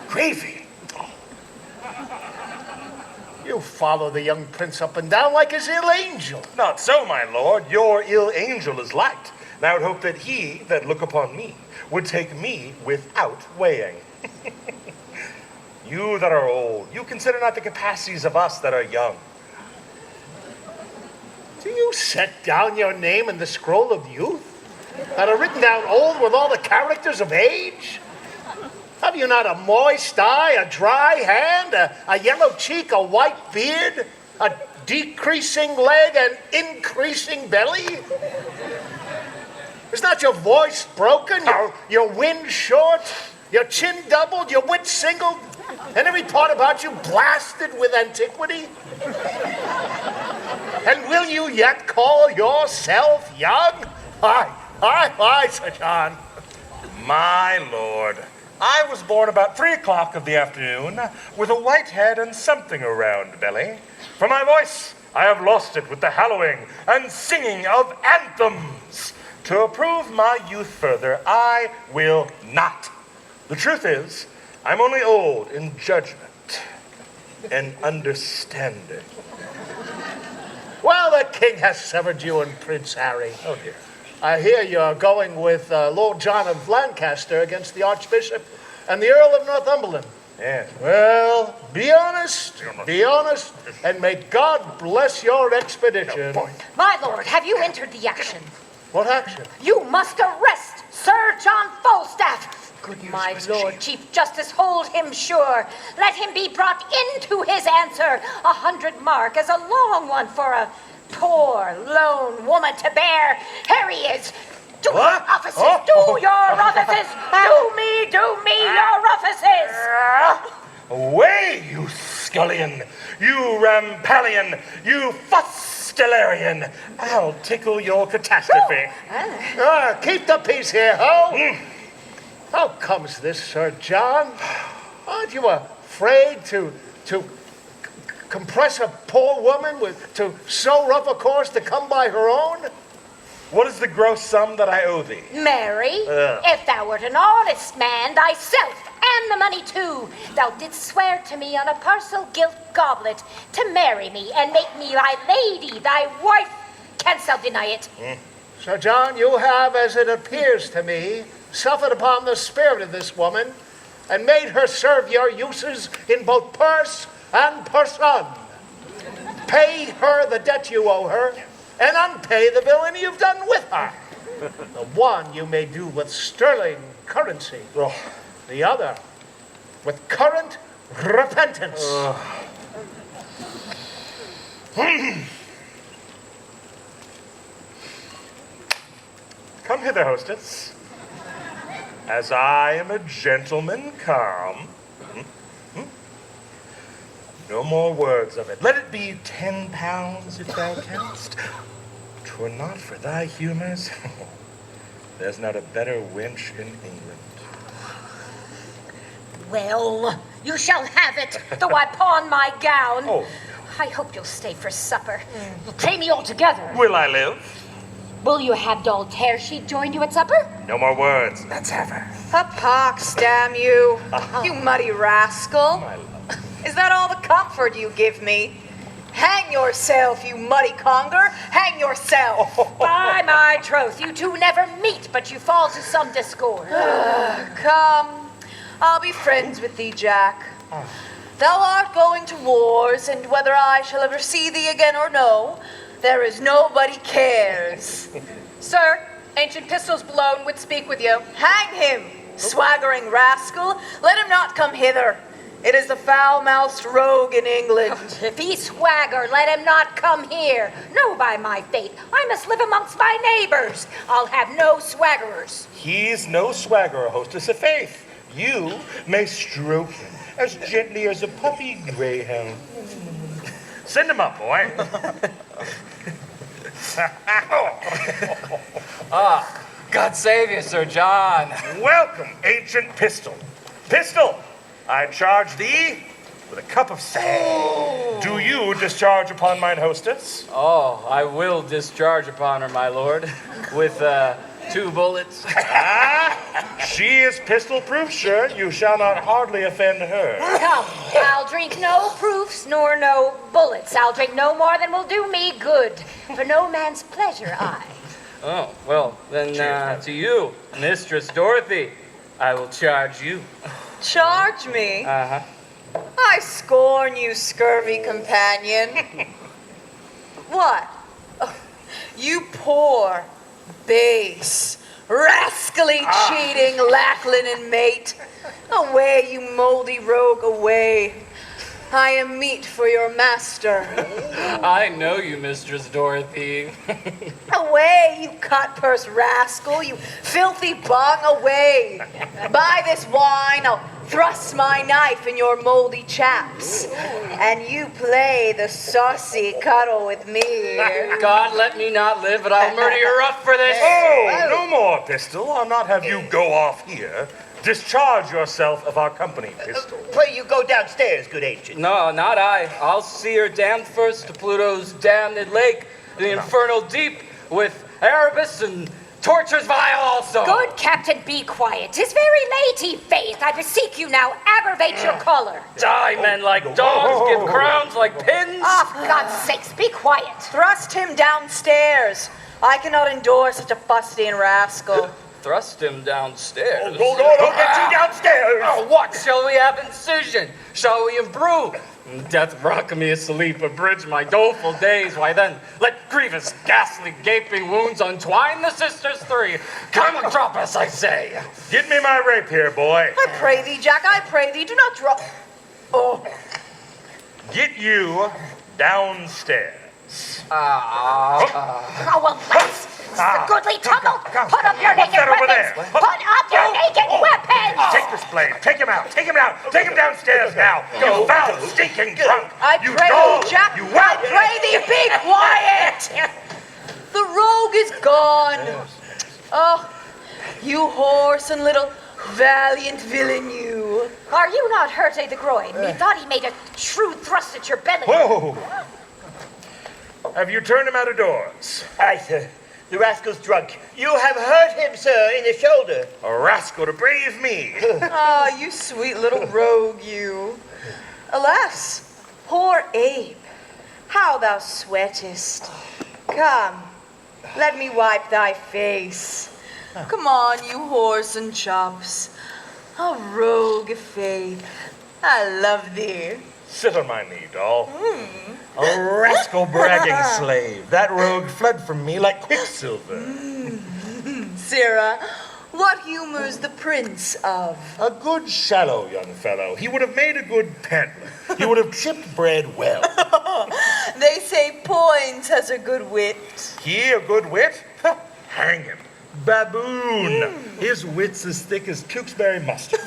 Gravy. You follow the young prince up and down like his ill angel. Not so, my lord. Your ill angel is light. And I would hope that he that look upon me would take me without weighing. You that are old, you consider not the capacities of us that are young. Do you set down your name in the scroll of youth? That are written down old with all the characters of age? Have you not a moist eye, a dry hand, a yellow cheek, a white beard, a decreasing leg, and increasing belly? Is not your voice broken, your wind short, your chin doubled, your wit singled, and every part about you blasted with antiquity? And will you yet call yourself young? Aye, Sir John. My lord, I was born about 3 o'clock of the afternoon with a white head and something around belly. For my voice, I have lost it with the hallowing and singing of anthems. To approve my youth further, I will not. The truth is, I'm only old in judgment and understanding. Well, the king has severed you and Prince Harry. Oh, dear. I hear you're going with Lord John of Lancaster against the Archbishop and the Earl of Northumberland. Yes. Well, be honest, and may God bless your expedition. My lord, have you entered the action? What action? You must arrest Sir John Falstaff. Good my lord, Chief Justice, hold him sure. Let him be brought into his answer. 100 mark is a long one for a poor, lone woman to bear. Here he is. Do your offices, do your offices. Do me your offices. Away, you scullion, you rampallion, you fustellarian. I'll tickle your catastrophe. Keep the peace here, ho! How comes this, Sir John? Aren't you afraid to compress a poor woman to so rough a course to come by her own? What is the gross sum that I owe thee? Marry, if thou wert an honest man thyself, and the money too, thou didst swear to me on a parcel gilt goblet to marry me and make me thy lady, thy wife. Canst thou deny it? Sir John, you have, as it appears to me, suffered upon the spirit of this woman and made her serve your uses in both purse and person. Pay her the debt you owe her, and unpay the villainy you've done with her. The one you may do with sterling currency, the other with current repentance. Come hither, hostess. As I am a gentleman, come. No more words of it. Let it be 10 pounds if thou canst. 'Twere not for thy humors. There's not a better wench in England. Well, you shall have it, though I pawn my gown. Oh, no. I hope you'll stay for supper. You'll pay me altogether. Will I live? Will you have Doll Tearsheet join you at supper? No more words. Let's have her. A pox, damn you. You muddy rascal. My love. Is that all the comfort you give me? Hang yourself, you muddy conger. Hang yourself. By my troth, you two never meet, but you fall to some discord. Come. I'll be friends with thee, Jack. Thou art going to wars, and whether I shall ever see thee again or no, there is nobody cares. Sir, Ancient Pistols Blown would speak with you. Hang him, swaggering rascal. Let him not come hither. It is the foul-mouthed rogue in England. If he swagger, let him not come here. No, by my faith, I must live amongst my neighbors. I'll have no swaggerers. He's no swaggerer, hostess of faith. You may stroke him as gently as a puppy greyhound. Send him up, boy. God save you, Sir John. Welcome, ancient Pistol. Pistol, I charge thee with a cup of sand. Do you discharge upon mine hostess? Oh, I will discharge upon her, my lord, with 2 bullets. She is pistol-proof, sure. You shall not hardly offend her. Come, I'll drink no proofs nor no bullets. I'll drink no more than will do me good. For no man's pleasure, I. Oh, well, then to you, Mistress Dorothy, I will charge you. Charge me? Uh-huh. I scorn you, scurvy companion. What? Oh, you poor, base, rascally, cheating Lacklinen mate. Away, you moldy rogue, away. I am meat for your master. I know you, Mistress Dorothy. Away, you cut-purse rascal, you filthy bung, away. By this wine, I'll thrust my knife in your moldy chaps, and you play the saucy cuddle with me. God let me not live, but I'll murder you rough for this. Oh, no more, Pistol. I'll not have you go off here. Discharge yourself of our company, Pistol. Pray you go downstairs, good ancient. No, not I. I'll see her damned first to Pluto's damned lake, the infernal deep, with Erebus and tortures vile also. Good captain, be quiet. 'Tis very late, faith. I beseech you now, aggravate your choler. Die, men like dogs, give crowns like pins. Ah, for God's sakes, be quiet. Thrust him downstairs. I cannot endure such a fustian rascal. Thrust him downstairs. Don't get you downstairs. Oh, what? Shall we have incision? Shall we imbrue? Death rock me asleep, abridge my doleful days. Why then, let grievous, ghastly, gaping wounds untwine the sisters 3. Come and drop us, I say. Get me my rapier, boy. I pray thee, Jack, I pray thee, do not drop. Oh, Get you downstairs. Oh, well, let's. This is a goodly tumult. Put up your What's naked that over weapons. there? Put up your naked weapons. Take this blade. Take him out. Take him down. Take him downstairs now. You foul, stinking drunk. I You pray dog. thee, Jack, You I pray thee, be quiet. The rogue is gone. Oh, you horse and little valiant villain, you. Are you not hurt the groin? Methought he made a shrewd thrust at your belly. Whoa. Have you turned him out of doors? Aye, sir. The rascal's drunk. You have hurt him, sir, in the shoulder. A rascal to brave me. Ah, you sweet little rogue, you. Alas, poor Abe, how thou sweatest. Come, let me wipe thy face. Come on, you horse and chops. A rogue of faith. I love thee. Sit on my knee, doll. A rascal bragging slave. That rogue fled from me like quicksilver. Sirrah, what humor's the prince of? A good shallow young fellow. He would have made a good peddler. He would have chipped bread well. They say Poins has a good wit. He a good wit? Hang him. Baboon. His wit's as thick as Tewksbury mustard.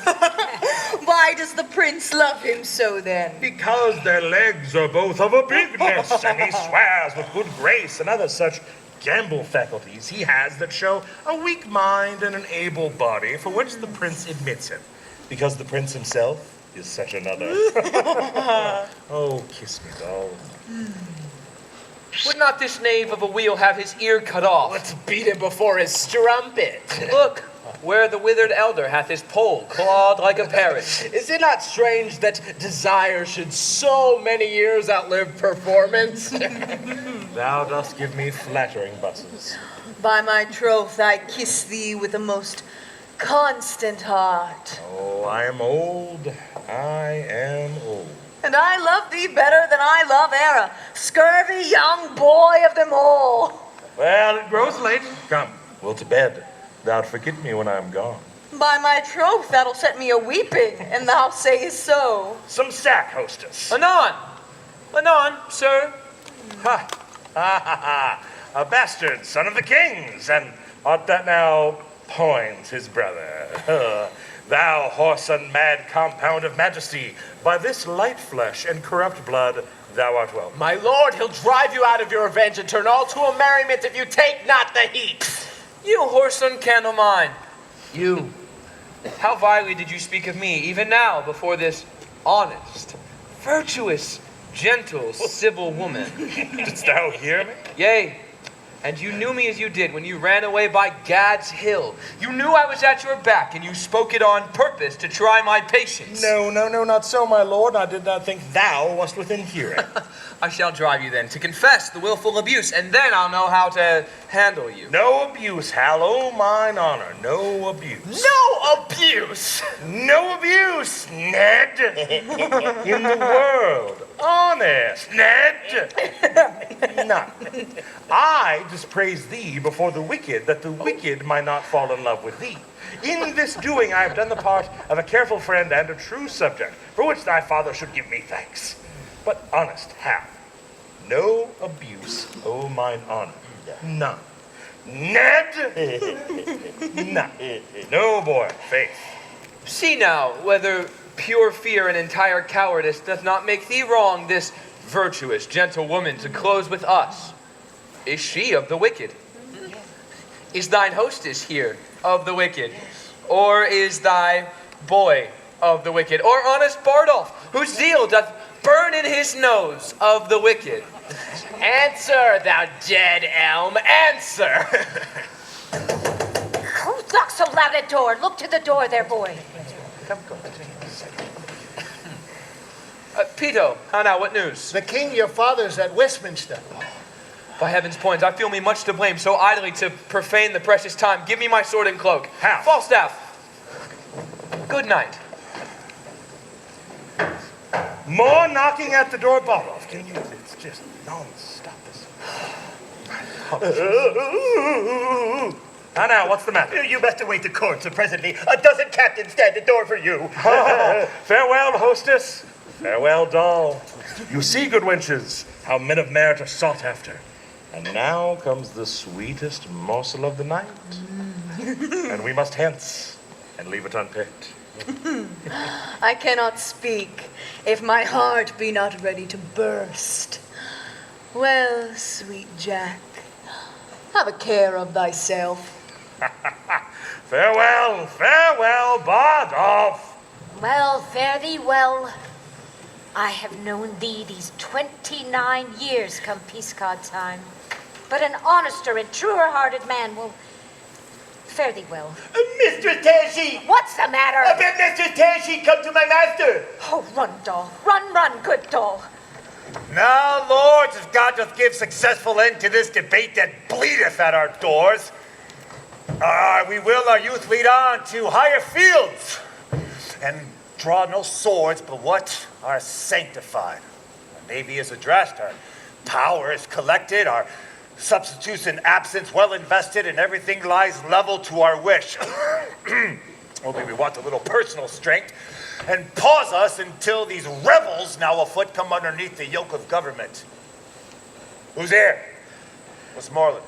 Why does the prince love him so then? Because their legs are both of a bigness, and he swears with good grace and other such gamble faculties he has that show a weak mind and an able body, for which the prince admits him, because the prince himself is such another. Oh, kiss me, doll. Would not this knave of a wheel have his ear cut off? Let's beat him before his strumpet. Look, where the withered elder hath his pole clawed like a parrot. Is it not strange that desire should so many years outlive performance? Thou dost give me flattering busses. By my troth, I kiss thee with a most constant heart. Oh, I am old. I am old. And I love thee better than I love Era, scurvy young boy of them all. Well, it grows late. Come, we'll to bed. Thou'lt forget me when I'm gone. By my troth, that'll set me a-weeping, and thou sayest so. Some sack, hostess. Anon! Anon, sir. Ha! Ha ha ha! A bastard, son of the kings, and art that now Poins, his brother? Thou horse and mad compound of majesty, by this light flesh and corrupt blood, thou art welcome. My lord, he'll drive you out of your revenge and turn all to a merriment if you take not the heat. You whoreson candle mine. You. How vilely did you speak of me, even now, before this honest, virtuous, gentle, civil woman? Didst thou hear me? Yea, and you knew me as you did when you ran away by Gad's Hill. You knew I was at your back, and you spoke it on purpose to try my patience. No, not so, my lord. I did not think thou wast within hearing. I shall drive you then to confess the willful abuse, and then I'll know how to handle you. No abuse, Hal. Oh, mine honor. No abuse. No abuse! No abuse, Ned. In the world. Honest, Ned. None. I dispraise thee before the wicked, that the wicked might not fall in love with thee. In this doing I have done the part of a careful friend and a true subject, for which thy father should give me thanks. But honest, Hal, no abuse, oh mine honor. None. Ned? None. No, boy, faith. See now whether pure fear and entire cowardice doth not make thee wrong this virtuous, gentle woman to close with us. Is she of the wicked? Is thine hostess here of the wicked? Or is thy boy of the wicked? Or honest Bardolph, whose zeal doth burn in his nose, of the wicked? Answer, thou dead elm, answer! Who knocks so loud at door? Look to the door there, boy. Pito, how now, what news? The king, your father's at Westminster. By heaven's points, I feel me much to blame, so idly to profane the precious time. Give me my sword and cloak. How? Falstaff, good night. More knocking at the door, Bardolph. Can you? It's just non-stop. Now, what's the matter? You best await the court, so presently a dozen captains stand at door for you. Farewell, hostess. Farewell, doll. You see, good wenches, how men of merit are sought after. And now comes the sweetest morsel of the night. And we must hence and leave it unpicked. I cannot speak if my heart be not ready to burst. Well, sweet Jack, have a care of thyself. Farewell, farewell, Bardolph. Well, fare thee well. I have known thee these 29 years come Peascod time. But an honester and truer-hearted man will fare thee well. Mistress Tashi! What's the matter? I bid Mistress Tashi come to my master. Oh, run, doll. Run, run, good doll. Now, lords, if God doth give successful end to this debate that bleedeth at our doors, we will our youth lead on to higher fields, and draw no swords, but what are sanctified. Our navy is addressed, our power is collected, our substitutes in absence well invested, and everything lies level to our wish. Only we want a little personal strength, and pause us until these rebels now afoot come underneath the yoke of government. Who's here? Westmoreland.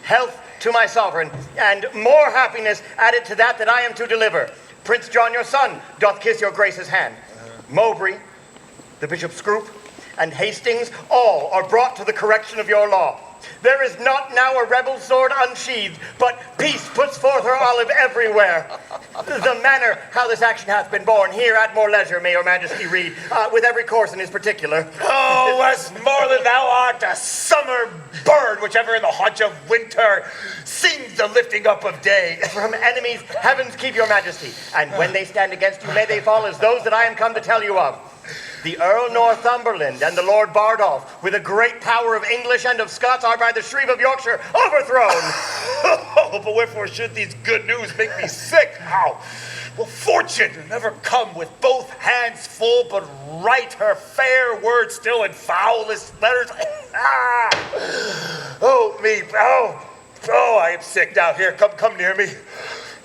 Health to my sovereign, and more happiness added to that I am to deliver. Prince John, your son, doth kiss your grace's hand. Mowbray, the Bishop Scroop, and Hastings, all are brought to the correction of your law. There is not now a rebel sword unsheathed, but peace puts forth her olive everywhere. The manner how this action hath been borne, here at more leisure may your majesty read, with every course in his particular. Oh, Westmoreland, thou art a summer bird, whichever in the haunch of winter sings the lifting up of day. From enemies, heavens keep your majesty, and when they stand against you, may they fall as those that I am come to tell you of. The Earl Northumberland and the Lord Bardolph, with a great power of English and of Scots, are by the Shreve of Yorkshire overthrown. Oh, but wherefore should these good news make me sick? How? Will fortune never come with both hands full, but write her fair words still in foulest letters? Oh, me. Oh, I am sick now. Here, come near me.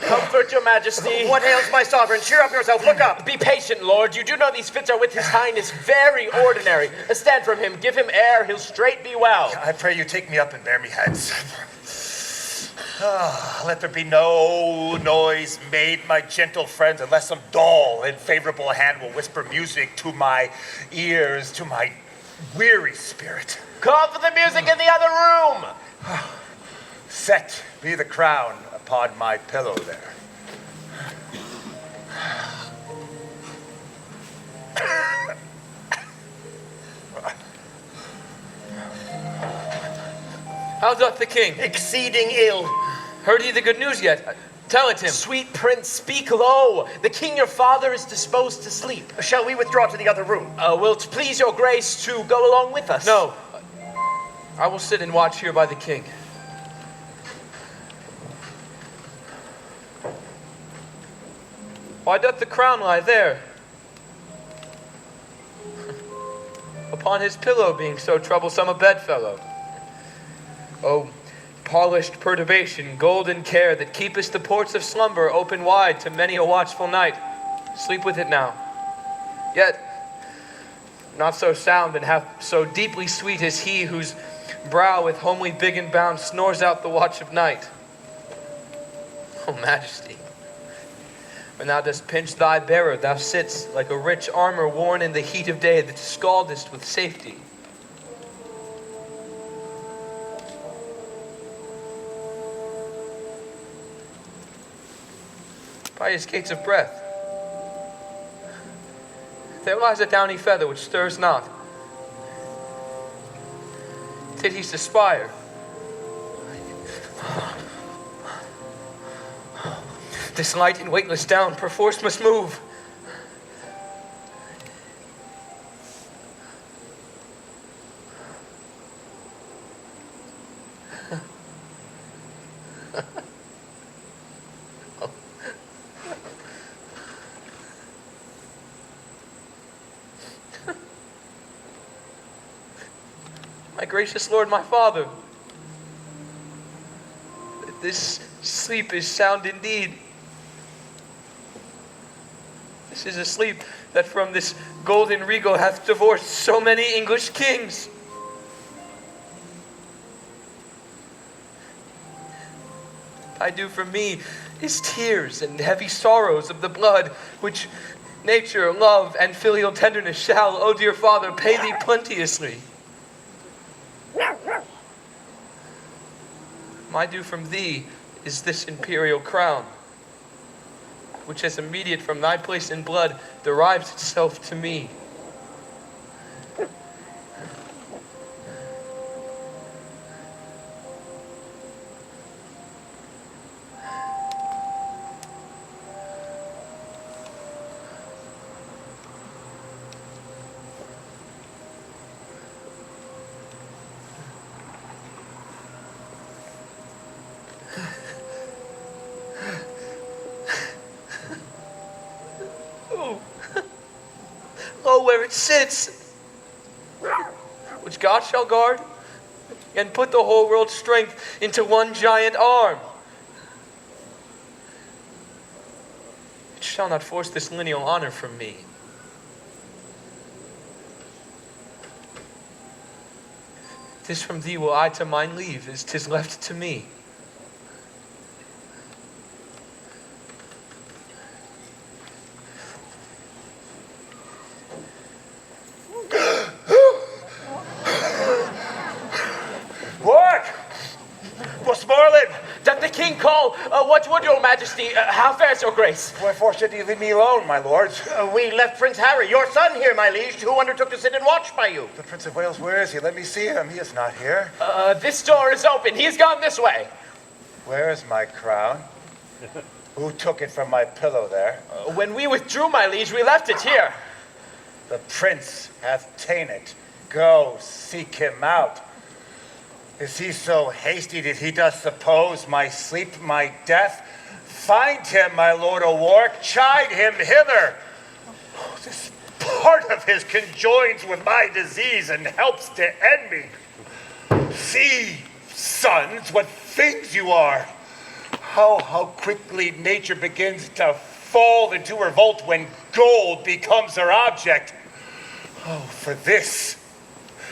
Comfort your majesty. What ails my sovereign? Cheer up yourself. Look up. Be patient, lord. You do know these fits are with his highness very ordinary. Stand from him. Give him air. He'll straight be well. I pray you take me up and bear me hence. Let there be no noise made, my gentle friends, unless some dull and favorable hand will whisper music to my ears, to my weary spirit. Call for the music in the other room. Set be the crown upon my pillow there. How doth the king? Exceeding ill. Heard he the good news yet? Tell it him. Sweet prince, speak low. The king your father is disposed to sleep. Shall we withdraw to the other room? Wilt please your grace to go along with us? No. I will sit and watch here by the king. Why doth the crown lie there? Upon his pillow being so troublesome a bedfellow. Oh, polished perturbation, golden care that keepest the ports of slumber open wide to many a watchful night. Sleep with it now. Yet, not so sound and half so deeply sweet as he whose brow with homely big and bound snores out the watch of night. O majesty, when thou dost pinch thy bearer, thou sitst like a rich armor worn in the heat of day that scaldest with safety. By his gates of breath, there lies a downy feather which stirs not. Did he suspire? This light and weightless down perforce must move. My gracious Lord, my Father, this sleep is sound indeed. This is a sleep that from this golden regal hath divorced so many English kings. I do for me is tears and heavy sorrows of the blood, which nature, love, and filial tenderness shall, O dear Father, pay thee plenteously. My due from thee is this imperial crown, which as immediate from thy place in blood derives itself to me. Oh, where it sits, which God shall guard, and put the whole world's strength into one giant arm. It shall not force this lineal honor from me. This from thee will I to mine leave, as 'tis left to me. Doth the king call? What would your majesty? How fares your grace? Wherefore should you leave me alone, my lords? We left Prince Harry, your son here, my liege, who undertook to sit and watch by you. The Prince of Wales, where is he? Let me see him. He is not here. This door is open. He's gone this way. Where is my crown? Who took it from my pillow there? When we withdrew, my liege, we left it here. The prince hath ta'en it. Go, seek him out. Is he so hasty that he doth suppose my sleep, my death? Find him, my lord of Warwick, chide him hither. Oh, this part of his conjoins with my disease and helps to end me. See, sons, what things you are. How quickly nature begins to fall into revolt when gold becomes her object. Oh, for this,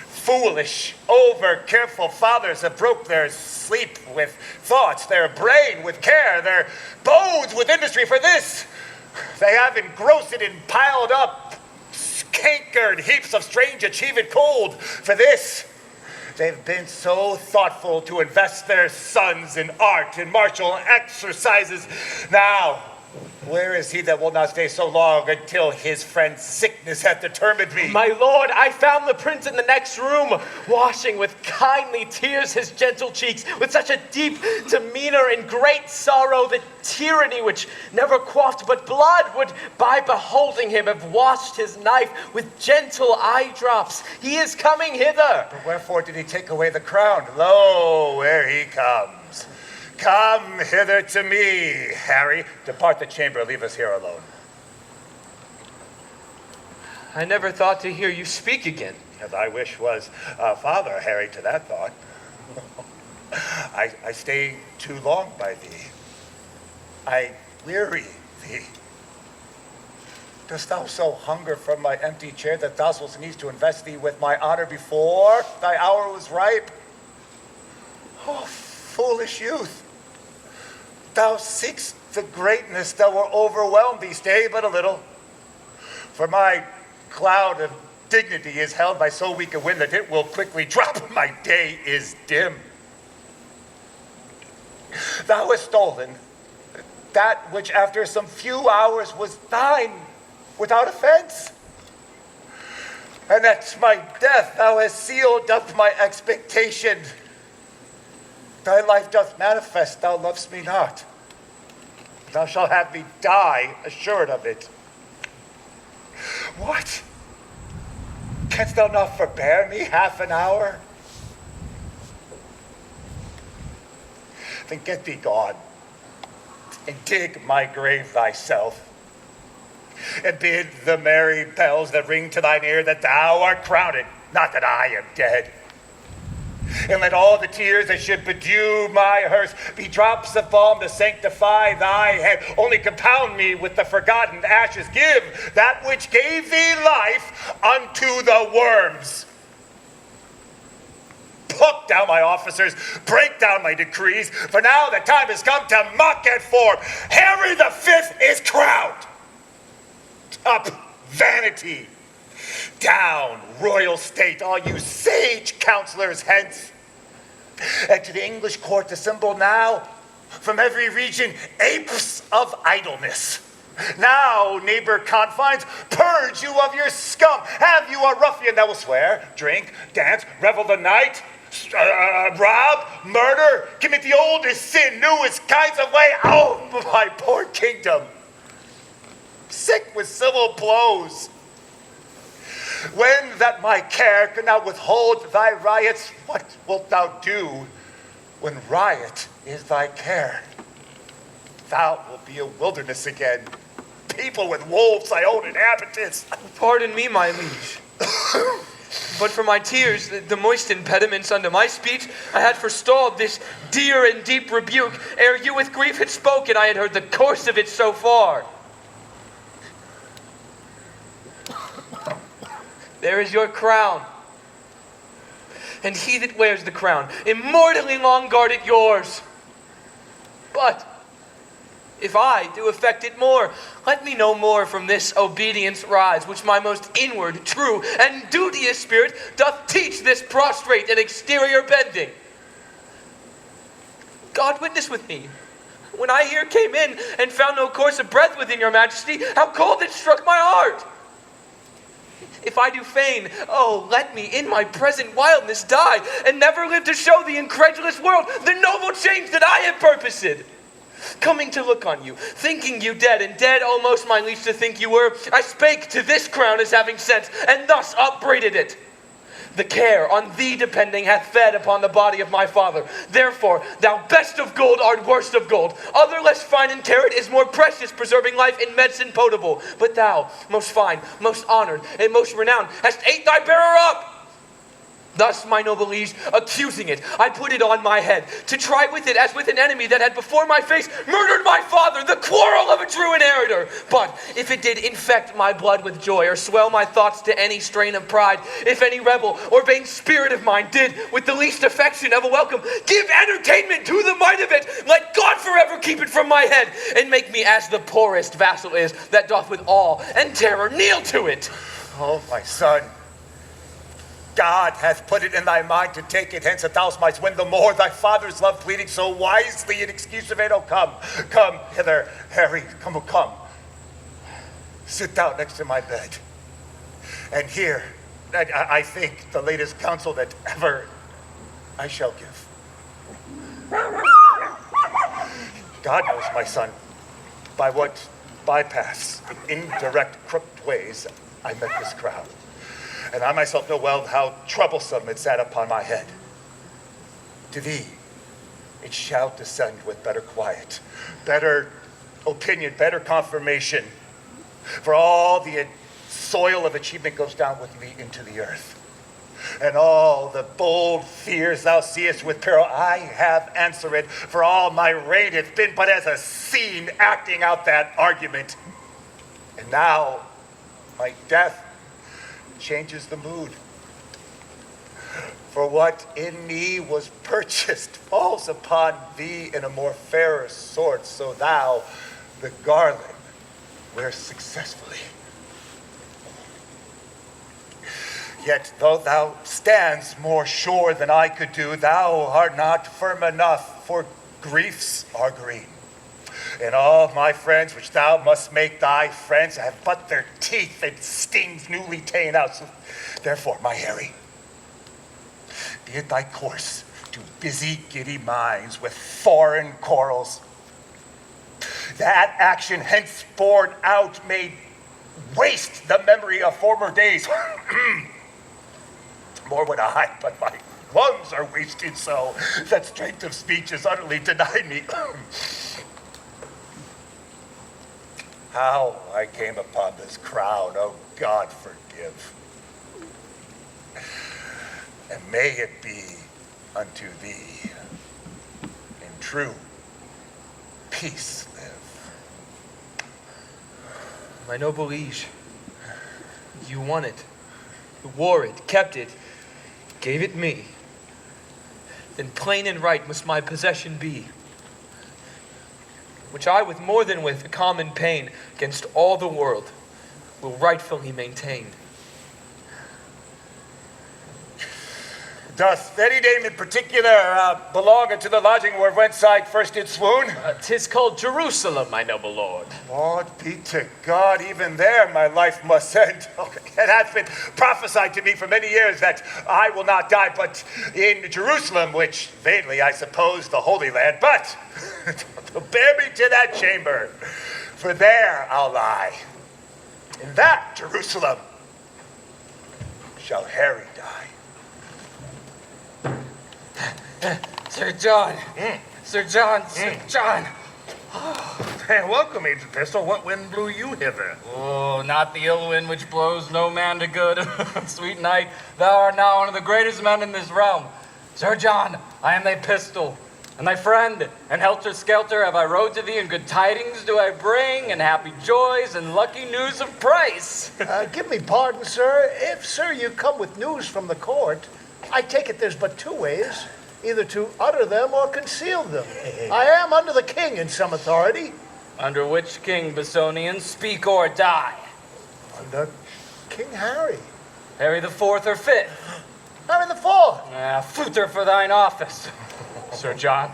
foolish, over-careful fathers have broke their sleep with thoughts, their brain with care, their bones with industry. For this, they have engrossed and piled up cankered heaps of strange achieved gold. For this, they've been so thoughtful to invest their sons in art and martial exercises. Now, where is he that will not stay so long until his friend's sickness hath determined me? My lord, I found the prince in the next room, washing with kindly tears his gentle cheeks, with such a deep demeanor and great sorrow that tyranny, which never quaffed but blood, would, by beholding him, have washed his knife with gentle eye drops. He is coming hither. But wherefore did he take away the crown? Lo, where he comes. Come hither to me, Harry. Depart the chamber, leave us here alone. I never thought to hear you speak again. Thy wish was father, Harry, to that thought. I stay too long by thee. I weary thee. Dost thou so hunger from my empty chair that thou wilt needs to invest thee with my honor before thy hour was ripe? Oh, foolish youth! Thou seekst the greatness that will overwhelm thee. Stay but a little, for my cloud of dignity is held by so weak a wind that it will quickly drop when my day is dim. Thou hast stolen that which after some few hours was thine without offense. And at my death thou hast sealed up my expectation. Thy life doth manifest thou lovest me not. Thou shalt have me die assured of it. What? Canst thou not forbear me half an hour? Then get thee gone, and dig my grave thyself, and bid the merry bells that ring to thine ear that thou art crowned, not that I am dead. And let all the tears that should bedew my hearse be drops of balm to sanctify thy head. Only compound me with the forgotten ashes. Give that which gave thee life unto the worms. Pluck down my officers, break down my decrees, for now the time has come to mock at form. Henry the Fifth is crowned. Up, vanity. Down, royal state, all you sage counselors hence. And to the English court assemble now, from every region, apes of idleness. Now, neighbor confines, purge you of your scum. Have you a ruffian that will swear, drink, dance, revel the night, rob, murder, commit the oldest sin, newest kinds of way? Oh, my poor kingdom, sick with civil blows. When that my care could not withhold thy riots, what wilt thou do when riot is thy care? Thou wilt be a wilderness again, people with wolves thy own inhabitants. Pardon me, my liege. But for my tears, the moist impediments unto my speech, I had forestalled this dear and deep rebuke, ere you with grief had spoken, I had heard the course of it so far. There is your crown, and he that wears the crown, immortally long guard it yours. But if I do affect it more, let me no more from this obedience rise, which my most inward, true, and duteous spirit doth teach this prostrate and exterior bending. God witness with me, when I here came in and found no course of breath within your majesty, how cold it struck my heart. If I do feign, oh, let me in my present wildness die, and never live to show the incredulous world the noble change that I have purposed. coming to look on you, thinking you dead, and dead almost my liege to think you were, I spake to this crown as having sense, and thus upbraided it. The care on thee depending hath fed upon the body of my father. Therefore, thou best of gold art worst of gold. Other less fine and carat is more precious, preserving life in medicine potable. But thou, most fine, most honored, and most renowned, hast ate thy bearer up. Thus, my noble liege, accusing it, I put it on my head, to try with it as with an enemy that had before my face murdered my father, the quarrel of a true inheritor. But if it did infect my blood with joy, or swell my thoughts to any strain of pride, if any rebel or vain spirit of mine did, with the least affection of a welcome, give entertainment to the might of it, let God forever keep it from my head, and make me as the poorest vassal is, that doth with awe and terror kneel to it. Oh, my son, God hath put it in thy mind to take it hence, that thou mightst win the more thy father's love pleading so wisely in excuse of it. Oh, come hither, Harry, come. Sit down next to my bed, and hear, I think, the latest counsel that ever I shall give. God knows, my son, by what bypass, indirect, crooked ways I met this crown. And I myself know well how troublesome it sat upon my head. To thee, it shall descend with better quiet, better opinion, better confirmation. For all the soil of achievement goes down with me into the earth. And all the bold fears thou seest with peril, I have answered. For all my reign hath been but as a scene acting out that argument. And now, my death changes the mood. For what in me was purchased falls upon thee in a more fairer sort, so thou, the garland, wear successfully. Yet though thou stands more sure than I could do, thou art not firm enough, for griefs are green. And all my friends, which thou must make thy friends, have but their teeth and stings newly ta'en out. So therefore, my Harry, be it thy course to busy giddy minds with foreign quarrels. That action henceforth out may waste the memory of former days. More would I, but my lungs are wasted so that strength of speech is utterly denied me. How I came upon this crown, oh God, forgive. And may it be unto thee in true peace live. My noble liege, you won it, you wore it, kept it, gave it me. Then plain and right must my possession be, which I with more than with a common pain against all the world will rightfully maintain. Doth any name in particular belong unto the lodging where whence I first did swoon? 'Tis called Jerusalem, my noble lord. Lord be to God, even there my life must end. It hath been prophesied to me for many years that I will not die but in Jerusalem, which vainly I suppose the Holy Land. But bear me to that chamber, for there I'll lie. In that Jerusalem shall Harry die. Sir John. Sir John. Sir John. Hey, welcome, Agent Pistol. What wind blew you hither? Oh, not the ill wind which blows no man to good. Sweet knight, thou art now one of the greatest men in this realm. Sir John, I am thy pistol, and thy friend, and helter-skelter have I rode to thee, and good tidings do I bring, and happy joys, and lucky news of price. Give me pardon, sir. If, sir, you come with news from the court, I take it there's but two ways, either to utter them or conceal them. I am under the king in some authority. Under which king, Bissonian, speak or die? Under King Harry. Harry the Fourth or Fifth? Harry the Fourth. Footer for thine office. Sir John,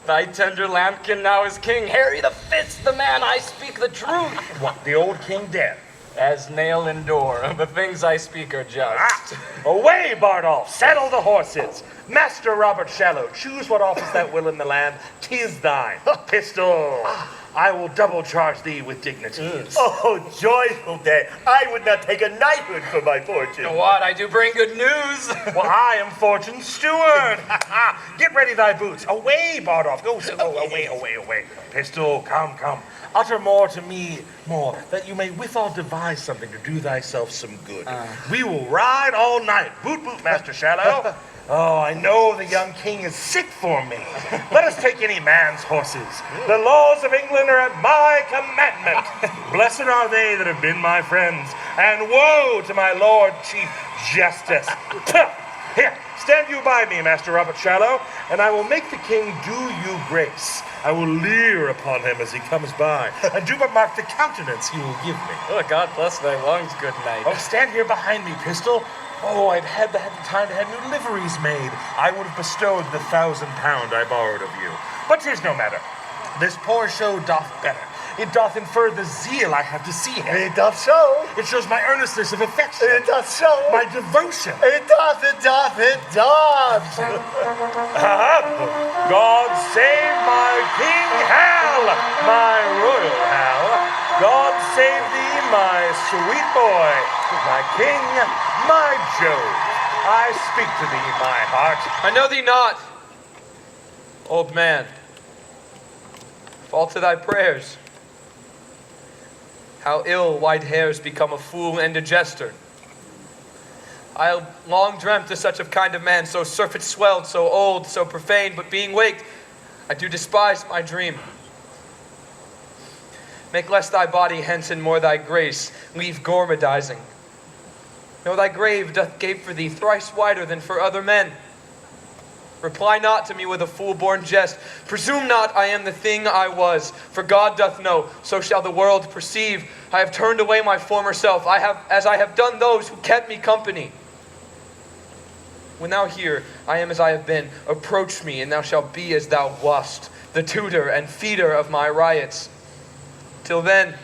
thy tender lambkin now is king. Harry the Fifth's the man, I speak the truth. What, the old king dead? As nail and door, the things I speak are just. Away, Bardolph, saddle the horses. Master Robert Shallow, choose what office that will in the land. 'Tis thine. Pistol, I will double charge thee with dignities. Oh, joyful day. I would not take a knighthood for my fortune. What? I do bring good news. Well, I am Fortune's steward. Get ready thy boots. Away, Bardolph. Go, away. Pistol, come. Utter more to me, that you may withal devise something to do thyself some good. We will ride all night. Boot, Master Shallow. Oh, I know the young king is sick for me. Let us take any man's horses. The laws of England are at my commandment. Blessed are they that have been my friends, and woe to my Lord Chief Justice. Here, stand you by me, Master Robert Shallow, and I will make the king do you grace. I will leer upon him as he comes by, and do but mark the countenance he will give me. Oh, God bless thy lungs, good knight. Oh, stand here behind me, Pistol. Oh, I'd had the time to have new liveries made. I would have bestowed the £1,000 I borrowed of you. But 'tis no matter. This poor show doth better. It doth infer the zeal I have to see him. It doth so. It shows my earnestness of affection. It doth so. My devotion. It doth. God save my King Hal, my royal Hal. God save thee, my sweet boy, my king, my Jove. I speak to thee, my heart. I know thee not, old man. Fall to thy prayers. How ill white hairs become a fool and a jester. I long dreamt of such a kind of man, so surfeit-swelled, so old, so profane, but being waked, I do despise my dream. Make less thy body hence and more thy grace. Leave gormandizing. Know thy grave doth gape for thee thrice wider than for other men. Reply not to me with a fool-born jest. Presume not I am the thing I was, for God doth know, so shall the world perceive. I have turned away my former self, as I have done those who kept me company. When thou hear, I am as I have been. Approach me, and thou shalt be as thou wast, the tutor and feeder of my riots. Till then,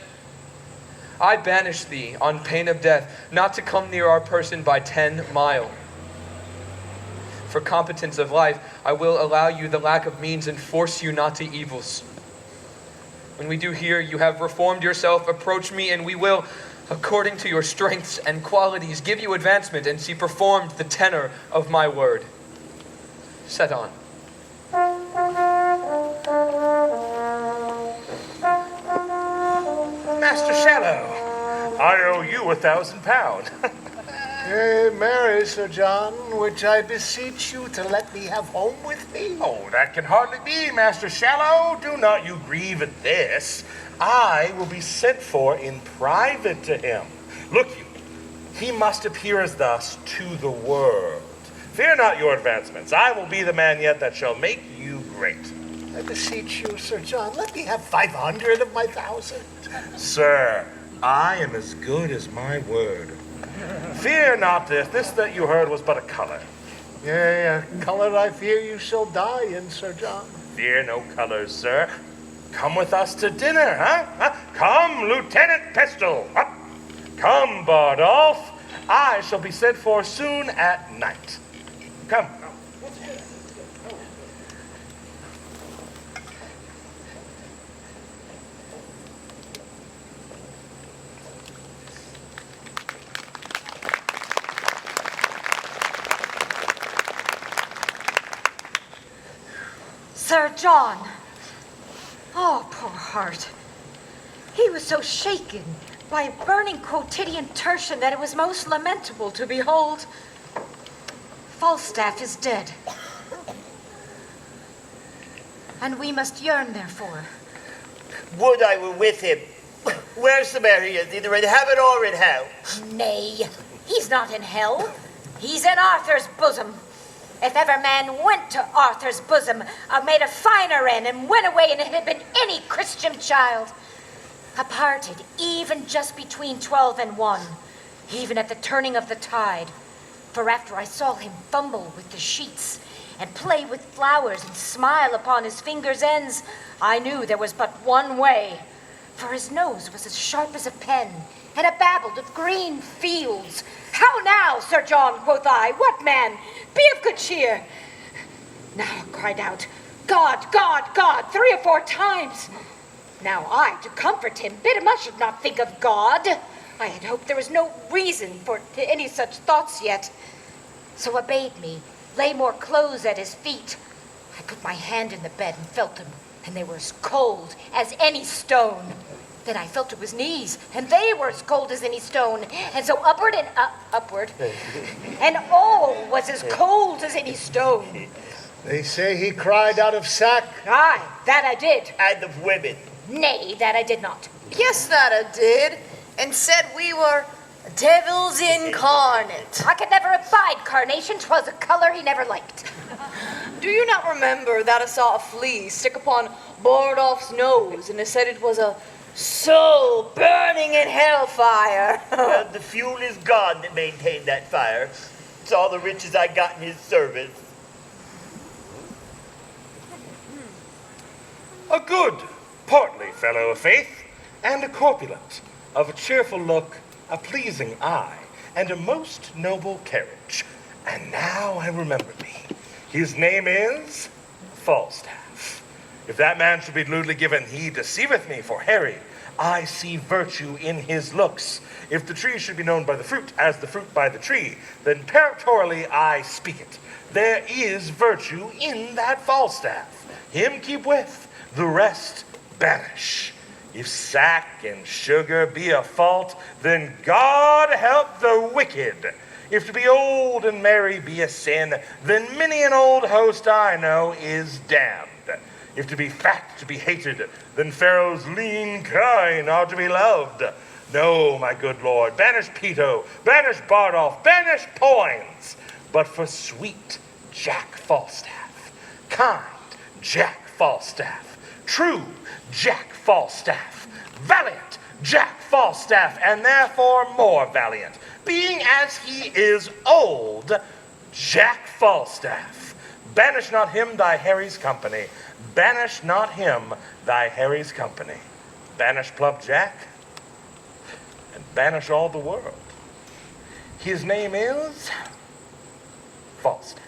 I banish thee on pain of death, not to come near our person by 10 mile. For competence of life, I will allow you the lack of means and force you not to evils. When we do hear you have reformed yourself, approach me, and we will, according to your strengths and qualities, give you advancement and see performed the tenor of my word. Set on. Master Shallow, I owe you £1,000. Marry, Sir John, which I beseech you to let me have home with me. Oh, that can hardly be, Master Shallow. Do not you grieve at this. I will be sent for in private to him. Look you, he must appear as thus to the world. Fear not your advancements. I will be the man yet that shall make you great. I beseech you, Sir John, let me have 500 of my 1,000. Sir, I am as good as my word. Fear not this. This that you heard was but a color. Yeah, color I fear you shall die in, Sir John. Fear no colors, sir. Come with us to dinner, huh? Come, Lieutenant Pistol. Come, Bardolph. I shall be sent for soon at night. Come. Sir John. Oh, poor heart. He was so shaken by a burning quotidian tertian that it was most lamentable to behold. Falstaff is dead. And we must yearn therefore. Would I were with him. Where's the Mary? Either in heaven or in hell. Nay, he's not in hell. He's in Arthur's bosom. If ever man went to Arthur's bosom, made a finer end and went away and it had been any Christian child. I parted even just between 12 and 1, even at the turning of the tide. For after I saw him fumble with the sheets and play with flowers and smile upon his fingers' ends, I knew there was but one way. For his nose was as sharp as a pen, and a babbled of green fields. How now, Sir John, quoth I, what man? Be of good cheer. Now cried out, God, God, God, 3 or 4 times. Now I, to comfort him, bid him I should not think of God. I had hoped there was no reason for any such thoughts yet. So obeyed me, lay more clothes at his feet. I put my hand in the bed and felt them, and they were as cold as any stone. Then I felt to his knees, and they were as cold as any stone. And so upward and upward, and all was as cold as any stone. They say he cried out of sack. Aye, that I did. And of women. Nay, that I did not. Yes, that I did, and said we were devils incarnate. I could never abide carnation. 'Twas a color he never liked. Do you not remember that I saw a flea stick upon Bardolph's nose, and it said it was a soul burning in hellfire? The fuel is God that maintained that fire. It's all the riches I got in his service. A good, portly fellow of faith, and a corpulent, of a cheerful look, a pleasing eye, and a most noble carriage. And now I remember me. His name is Falstaff. If that man should be lewdly given, he deceiveth me, for Harry, I see virtue in his looks. If the tree should be known by the fruit, as the fruit by the tree, then peremptorily I speak it. There is virtue in that Falstaff. Him keep with, the rest banish. If sack and sugar be a fault, then God help the wicked. If to be old and merry be a sin, then many an old host I know is damned. If to be fat to be hated, then Pharaoh's lean kine are to be loved. No, my good lord, banish Peto, banish Bardolph, banish Poins, but for sweet Jack Falstaff, kind Jack Falstaff, true Jack Falstaff, valiant Jack Falstaff, and therefore more valiant, being as he is old, Jack Falstaff. Banish not him thy Harry's company, banish not him thy Harry's company. Banish plump Jack, and banish all the world. His name is Falstaff.